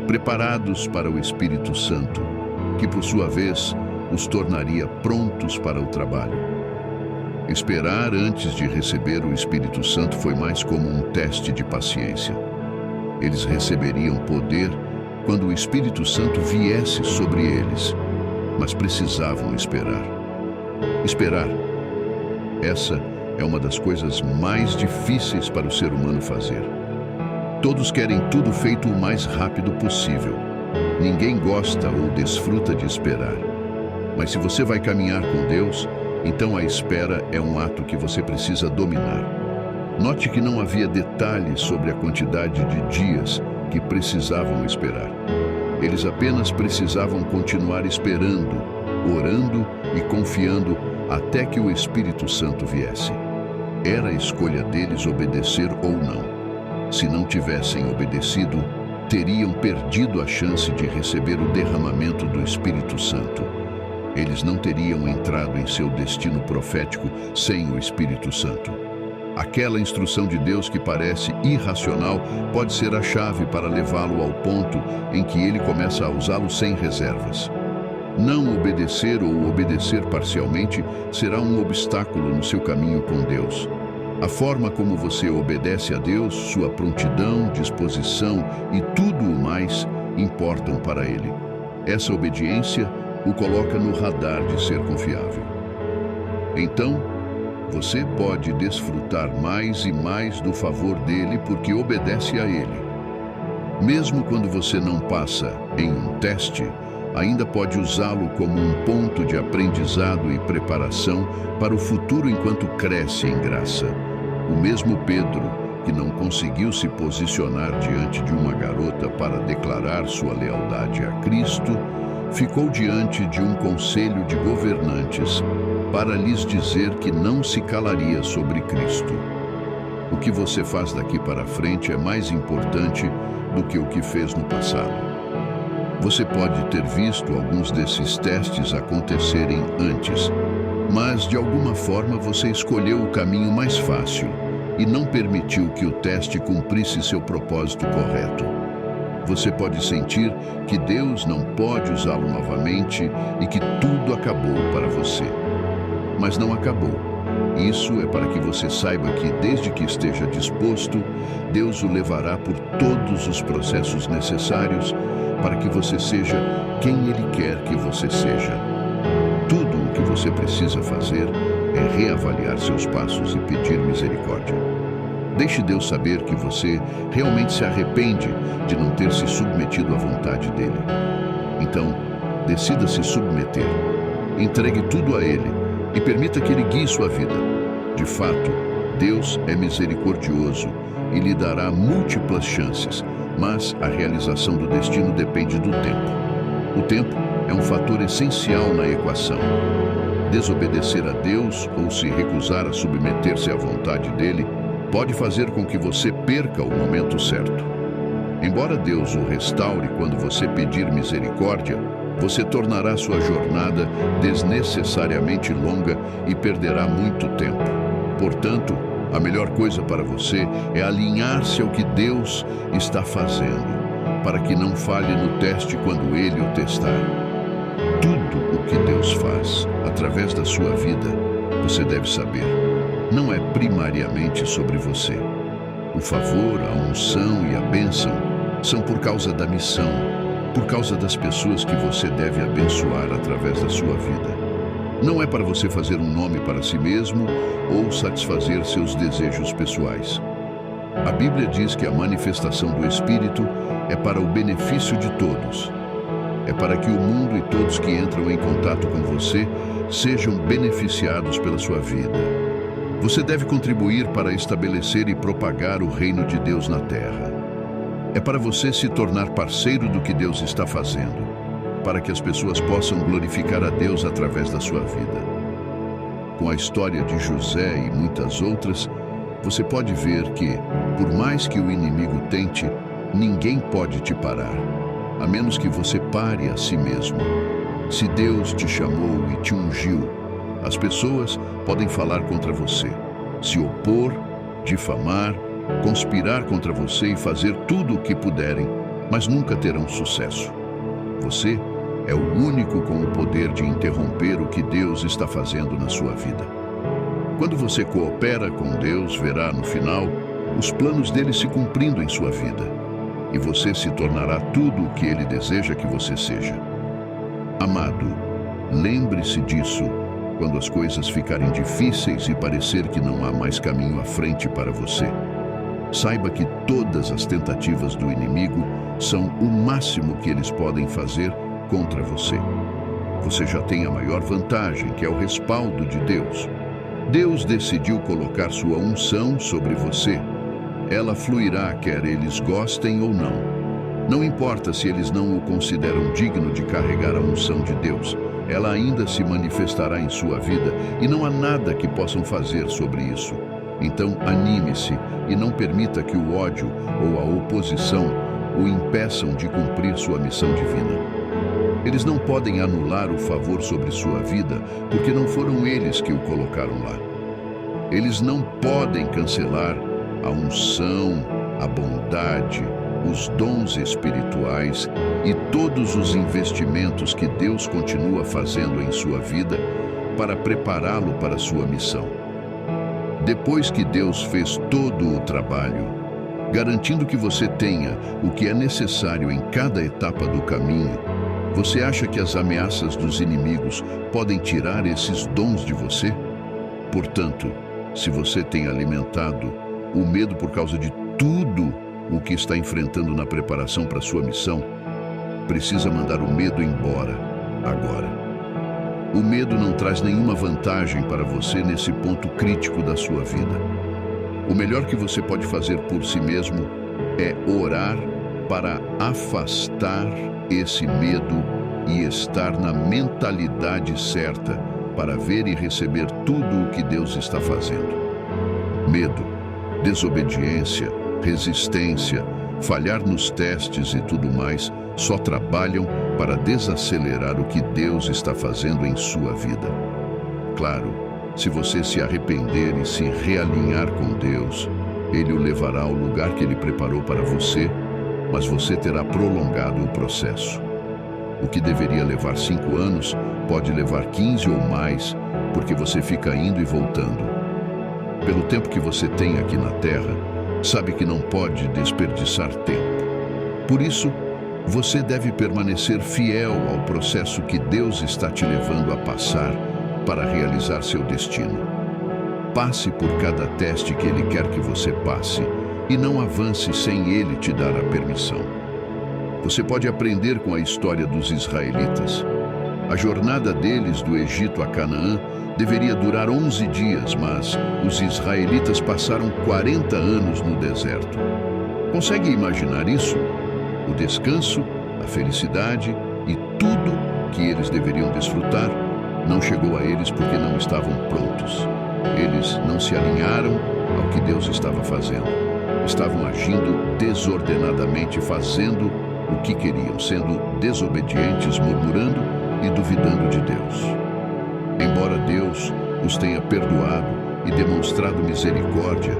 preparados para o Espírito Santo, que por sua vez os tornaria prontos para o trabalho. Esperar antes de receber o Espírito Santo foi mais como um teste de paciência. Eles receberiam poder quando o Espírito Santo viesse sobre eles, mas precisavam esperar. Esperar. Essa é uma das coisas mais difíceis para o ser humano fazer. Todos querem tudo feito o mais rápido possível. Ninguém gosta ou desfruta de esperar. Mas se você vai caminhar com Deus, então a espera é um ato que você precisa dominar. Note que não havia detalhes sobre a quantidade de dias que precisavam esperar. Eles apenas precisavam continuar esperando, orando e confiando até que o Espírito Santo viesse. Era a escolha deles obedecer ou não. Se não tivessem obedecido, teriam perdido a chance de receber o derramamento do Espírito Santo. Eles não teriam entrado em seu destino profético sem o Espírito Santo. Aquela instrução de Deus que parece irracional pode ser a chave para levá-lo ao ponto em que ele começa a usá-lo sem reservas. Não obedecer ou obedecer parcialmente será um obstáculo no seu caminho com Deus. A forma como você obedece a Deus, sua prontidão, disposição e tudo o mais importam para Ele. Essa obediência o coloca no radar de ser confiável. Então, você pode desfrutar mais e mais do favor dele porque obedece a Ele. Mesmo quando você não passa em um teste, ainda pode usá-lo como um ponto de aprendizado e preparação para o futuro enquanto cresce em graça. O mesmo Pedro, que não conseguiu se posicionar diante de uma garota para declarar sua lealdade a Cristo, ficou diante de um conselho de governantes para lhes dizer que não se calaria sobre Cristo. O que você faz daqui para frente é mais importante do que o que fez no passado. Você pode ter visto alguns desses testes acontecerem antes, mas de alguma forma você escolheu o caminho mais fácil e não permitiu que o teste cumprisse seu propósito correto. Você pode sentir que Deus não pode usá-lo novamente e que tudo acabou para você. Mas não acabou. Isso é para que você saiba que, desde que esteja disposto, Deus o levará por todos os processos necessários para que você seja quem Ele quer que você seja. Tudo o que você precisa fazer é reavaliar seus passos e pedir misericórdia. Deixe Deus saber que você realmente se arrepende de não ter se submetido à vontade dEle. Então, decida se submeter. Entregue tudo a Ele e permita que Ele guie sua vida. De fato, Deus é misericordioso e lhe dará múltiplas chances, mas a realização do destino depende do tempo. O tempo é um fator essencial na equação. Desobedecer a Deus ou se recusar a submeter-se à vontade dEle pode fazer com que você perca o momento certo. Embora Deus o restaure quando você pedir misericórdia, você tornará sua jornada desnecessariamente longa e perderá muito tempo. Portanto, a melhor coisa para você é alinhar-se ao que Deus está fazendo, para que não falhe no teste quando Ele o testar. Tudo o que Deus faz através da sua vida, você deve saber, não é primariamente sobre você. O favor, a unção e a bênção são por causa da missão, por causa das pessoas que você deve abençoar através da sua vida. Não é para você fazer um nome para si mesmo ou satisfazer seus desejos pessoais. A Bíblia diz que a manifestação do Espírito é para o benefício de todos. É para que o mundo e todos que entram em contato com você sejam beneficiados pela sua vida. Você deve contribuir para estabelecer e propagar o reino de Deus na terra. É para você se tornar parceiro do que Deus está fazendo, para que as pessoas possam glorificar a Deus através da sua vida. Com a história de José e muitas outras, você pode ver que, por mais que o inimigo tente, ninguém pode te parar, a menos que você pare a si mesmo. Se Deus te chamou e te ungiu, as pessoas podem falar contra você, se opor, difamar, conspirar contra você e fazer tudo o que puderem, mas nunca terão sucesso. Você é o único com o poder de interromper o que Deus está fazendo na sua vida. Quando você coopera com Deus, verá no final os planos dele se cumprindo em sua vida, e você se tornará tudo o que ele deseja que você seja. Amado, lembre-se disso quando as coisas ficarem difíceis e parecer que não há mais caminho à frente para você. Saiba que todas as tentativas do inimigo são o máximo que eles podem fazer contra você. Você já tem a maior vantagem, que é o respaldo de Deus. Deus decidiu colocar sua unção sobre você. Ela fluirá, quer eles gostem ou não. Não importa se eles não o consideram digno de carregar a unção de Deus, ela ainda se manifestará em sua vida e não há nada que possam fazer sobre isso. Então, anime-se e não permita que o ódio ou a oposição o impeçam de cumprir sua missão divina. Eles não podem anular o favor sobre sua vida, porque não foram eles que o colocaram lá. Eles não podem cancelar a unção, a bondade, os dons espirituais e todos os investimentos que Deus continua fazendo em sua vida para prepará-lo para sua missão. Depois que Deus fez todo o trabalho, garantindo que você tenha o que é necessário em cada etapa do caminho, você acha que as ameaças dos inimigos podem tirar esses dons de você? Portanto, se você tem alimentado o medo por causa de tudo o que está enfrentando na preparação para sua missão, precisa mandar o medo embora agora. O medo não traz nenhuma vantagem para você nesse ponto crítico da sua vida. O melhor que você pode fazer por si mesmo é orar para afastar esse medo e estar na mentalidade certa para ver e receber tudo o que Deus está fazendo. Medo, desobediência, resistência, falhar nos testes e tudo mais só trabalham para desacelerar o que Deus está fazendo em sua vida. Claro, se você se arrepender e se realinhar com Deus, Ele o levará ao lugar que Ele preparou para você, mas você terá prolongado o processo. O que deveria levar 5 anos pode levar 15 ou mais, porque você fica indo e voltando. Pelo tempo que você tem aqui na Terra, sabe que não pode desperdiçar tempo. Por isso, você deve permanecer fiel ao processo que Deus está te levando a passar para realizar seu destino. Passe por cada teste que Ele quer que você passe e não avance sem Ele te dar a permissão. Você pode aprender com a história dos israelitas. A jornada deles do Egito a Canaã deveria durar 11 dias, mas os israelitas passaram 40 anos no deserto. Consegue imaginar isso? O descanso, a felicidade e tudo que eles deveriam desfrutar não chegou a eles porque não estavam prontos. Eles não se alinharam ao que Deus estava fazendo. Estavam agindo desordenadamente, fazendo o que queriam, sendo desobedientes, murmurando e duvidando de Deus. Embora Deus os tenha perdoado e demonstrado misericórdia,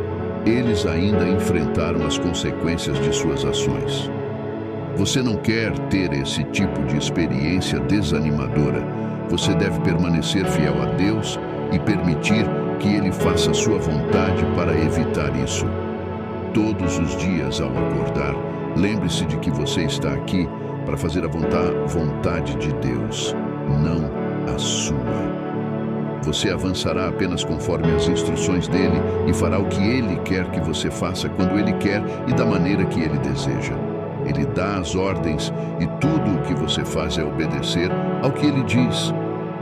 eles ainda enfrentaram as consequências de suas ações. Você não quer ter esse tipo de experiência desanimadora. Você deve permanecer fiel a Deus e permitir que Ele faça a sua vontade para evitar isso. Todos os dias ao acordar, lembre-se de que você está aqui para fazer a vontade de Deus, não a sua. Você avançará apenas conforme as instruções dele e fará o que Ele quer que você faça quando Ele quer e da maneira que Ele deseja. Ele dá as ordens e tudo o que você faz é obedecer ao que Ele diz.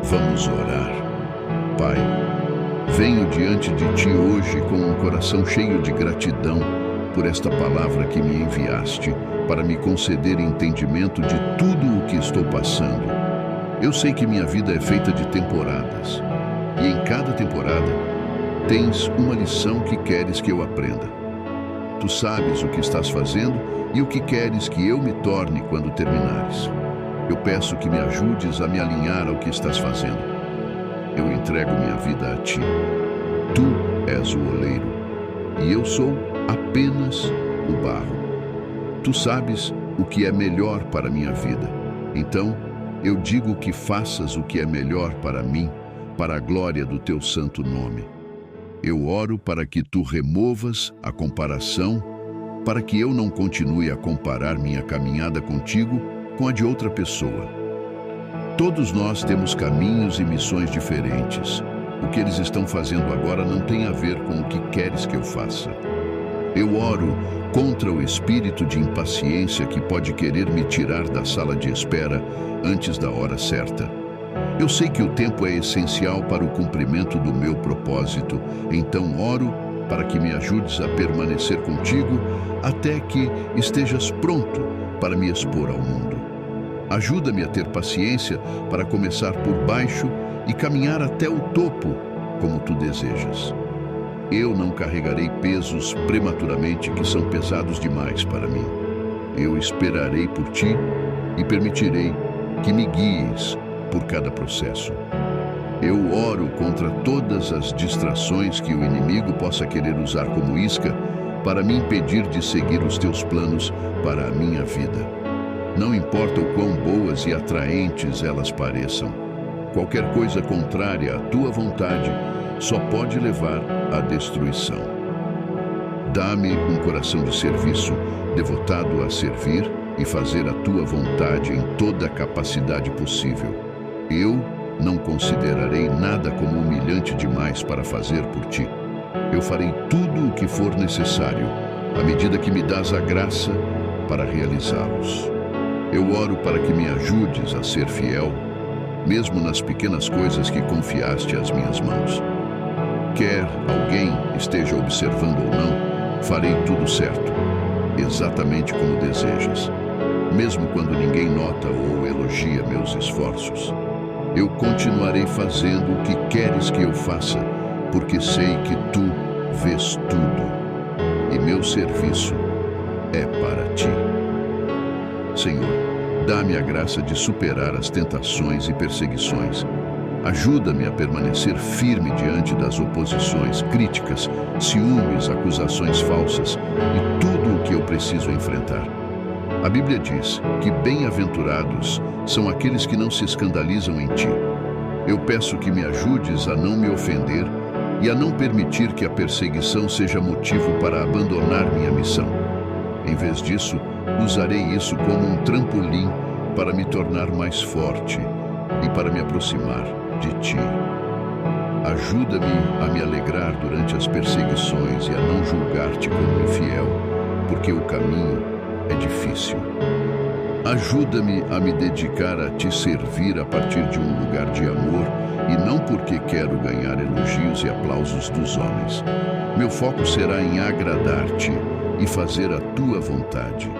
Vamos orar. Pai, venho diante de Ti hoje com um coração cheio de gratidão por esta palavra que me enviaste para me conceder entendimento de tudo o que estou passando. Eu sei que minha vida é feita de temporadas e em cada temporada tens uma lição que queres que eu aprenda. Tu sabes o que estás fazendo e o que queres que eu me torne quando terminares. Eu peço que me ajudes a me alinhar ao que estás fazendo. Eu entrego minha vida a Ti. Tu és o oleiro e eu sou apenas o barro. Tu sabes o que é melhor para a minha vida. Então, eu digo que faças o que é melhor para mim, para a glória do Teu santo nome. Eu oro para que Tu removas a comparação, para que eu não continue a comparar minha caminhada contigo com a de outra pessoa. Todos nós temos caminhos e missões diferentes. O que eles estão fazendo agora não tem a ver com o que queres que eu faça. Eu oro contra o espírito de impaciência que pode querer me tirar da sala de espera antes da hora certa. Eu sei que o tempo é essencial para o cumprimento do meu propósito, então oro para que me ajudes a permanecer contigo até que estejas pronto para me expor ao mundo. Ajuda-me a ter paciência para começar por baixo e caminhar até o topo, como tu desejas. Eu não carregarei pesos prematuramente que são pesados demais para mim. Eu esperarei por ti e permitirei que me guies por cada processo. Eu oro contra todas as distrações que o inimigo possa querer usar como isca para me impedir de seguir os teus planos para a minha vida. Não importa o quão boas e atraentes elas pareçam. Qualquer coisa contrária à tua vontade só pode levar à destruição. Dá-me um coração de serviço, devotado a servir e fazer a tua vontade em toda a capacidade possível. Eu não considerarei nada como humilhante demais para fazer por ti. Eu farei tudo o que for necessário, à medida que me dás a graça para realizá-los. Eu oro para que me ajudes a ser fiel, mesmo nas pequenas coisas que confiaste às minhas mãos. Quer alguém esteja observando ou não, farei tudo certo, exatamente como desejas, mesmo quando ninguém nota ou elogia meus esforços. Eu continuarei fazendo o que queres que eu faça, porque sei que tu vês tudo, e meu serviço é para ti. Senhor, dá-me a graça de superar as tentações e perseguições. Ajuda-me a permanecer firme diante das oposições, críticas, ciúmes, acusações falsas e tudo o que eu preciso enfrentar. A Bíblia diz que bem-aventurados são aqueles que não se escandalizam em ti. Eu peço que me ajudes a não me ofender e a não permitir que a perseguição seja motivo para abandonar minha missão. Em vez disso, usarei isso como um trampolim para me tornar mais forte e para me aproximar de ti. Ajuda-me a me alegrar durante as perseguições e a não julgar-te como infiel, porque o caminho é difícil. Ajuda-me a me dedicar a te servir a partir de um lugar de amor e não porque quero ganhar elogios e aplausos dos homens. Meu foco será em agradar-te e fazer a tua vontade.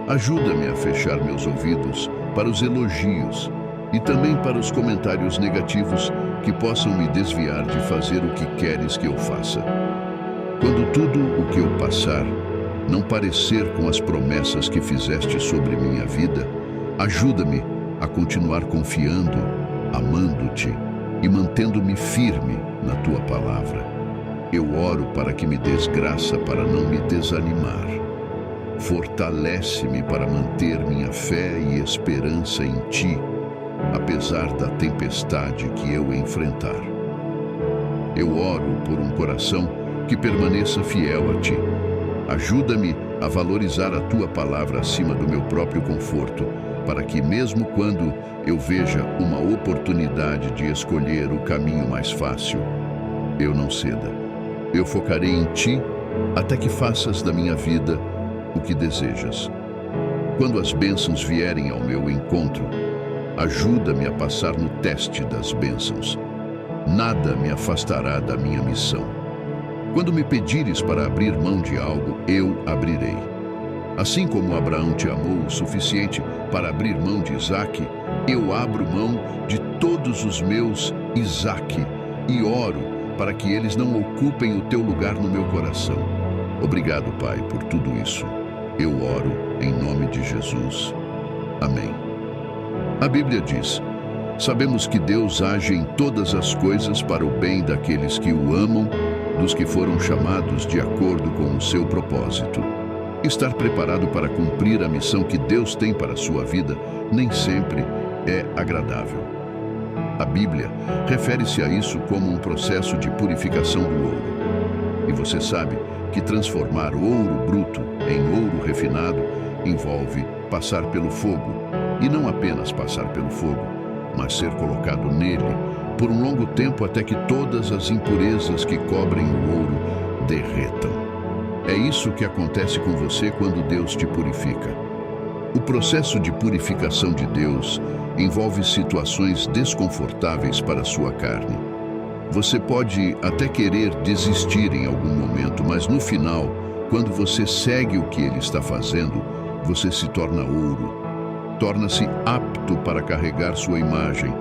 Ajuda-me a fechar meus ouvidos para os elogios e também para os comentários negativos que possam me desviar de fazer o que queres que eu faça. Quando tudo o que eu passar não parecer com as promessas que fizeste sobre minha vida, ajuda-me a continuar confiando, amando-te e mantendo-me firme na tua palavra. Eu oro para que me des graça para não me desanimar. Fortalece-me para manter minha fé e esperança em ti, apesar da tempestade que eu enfrentar. Eu oro por um coração que permaneça fiel a ti. Ajuda-me a valorizar a tua palavra acima do meu próprio conforto, para que mesmo quando eu veja uma oportunidade de escolher o caminho mais fácil, eu não ceda. Eu focarei em ti até que faças da minha vida o que desejas. Quando as bênçãos vierem ao meu encontro, ajuda-me a passar no teste das bênçãos. Nada me afastará da minha missão. Quando me pedires para abrir mão de algo, eu abrirei. Assim como Abraão te amou o suficiente para abrir mão de Isaque, eu abro mão de todos os meus Isaque e oro para que eles não ocupem o teu lugar no meu coração. Obrigado, Pai, por tudo isso. Eu oro em nome de Jesus. Amém. A Bíblia diz: sabemos que Deus age em todas as coisas para o bem daqueles que o amam, dos que foram chamados de acordo com o seu propósito. Estar preparado para cumprir a missão que Deus tem para a sua vida nem sempre é agradável. A Bíblia refere-se a isso como um processo de purificação do ouro. E você sabe que transformar ouro bruto em ouro refinado envolve passar pelo fogo, e não apenas passar pelo fogo, mas ser colocado nele por um longo tempo até que todas as impurezas que cobrem o ouro derretam. É isso que acontece com você quando Deus te purifica. O processo de purificação de Deus envolve situações desconfortáveis para a sua carne. Você pode até querer desistir em algum momento, mas no final, quando você segue o que Ele está fazendo, você se torna ouro, torna-se apto para carregar sua imagem,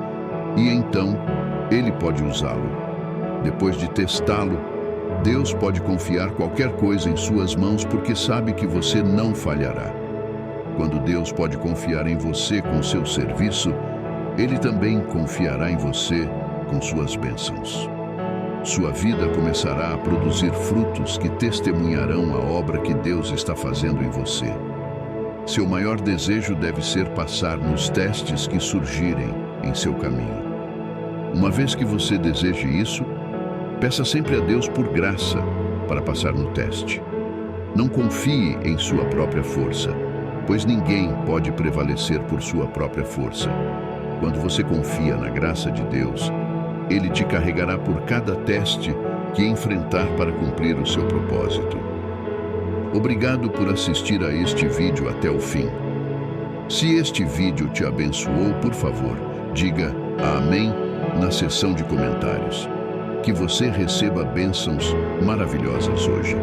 e então Ele pode usá-lo. Depois de testá-lo, Deus pode confiar qualquer coisa em suas mãos porque sabe que você não falhará. Quando Deus pode confiar em você com seu serviço, Ele também confiará em você com suas bênçãos. Sua vida começará a produzir frutos que testemunharão a obra que Deus está fazendo em você. Seu maior desejo deve ser passar nos testes que surgirem em seu caminho. Uma vez que você deseje isso, Peça sempre a Deus por graça para passar no teste. Não confie em sua própria força, pois ninguém pode prevalecer por sua própria força. Quando você confia na graça de Deus, Ele te carregará por cada teste que enfrentar para cumprir o seu propósito. Obrigado por assistir a este vídeo até o fim. Se este vídeo te abençoou, por favor, diga amém na seção de comentários. Que você receba bênçãos maravilhosas hoje.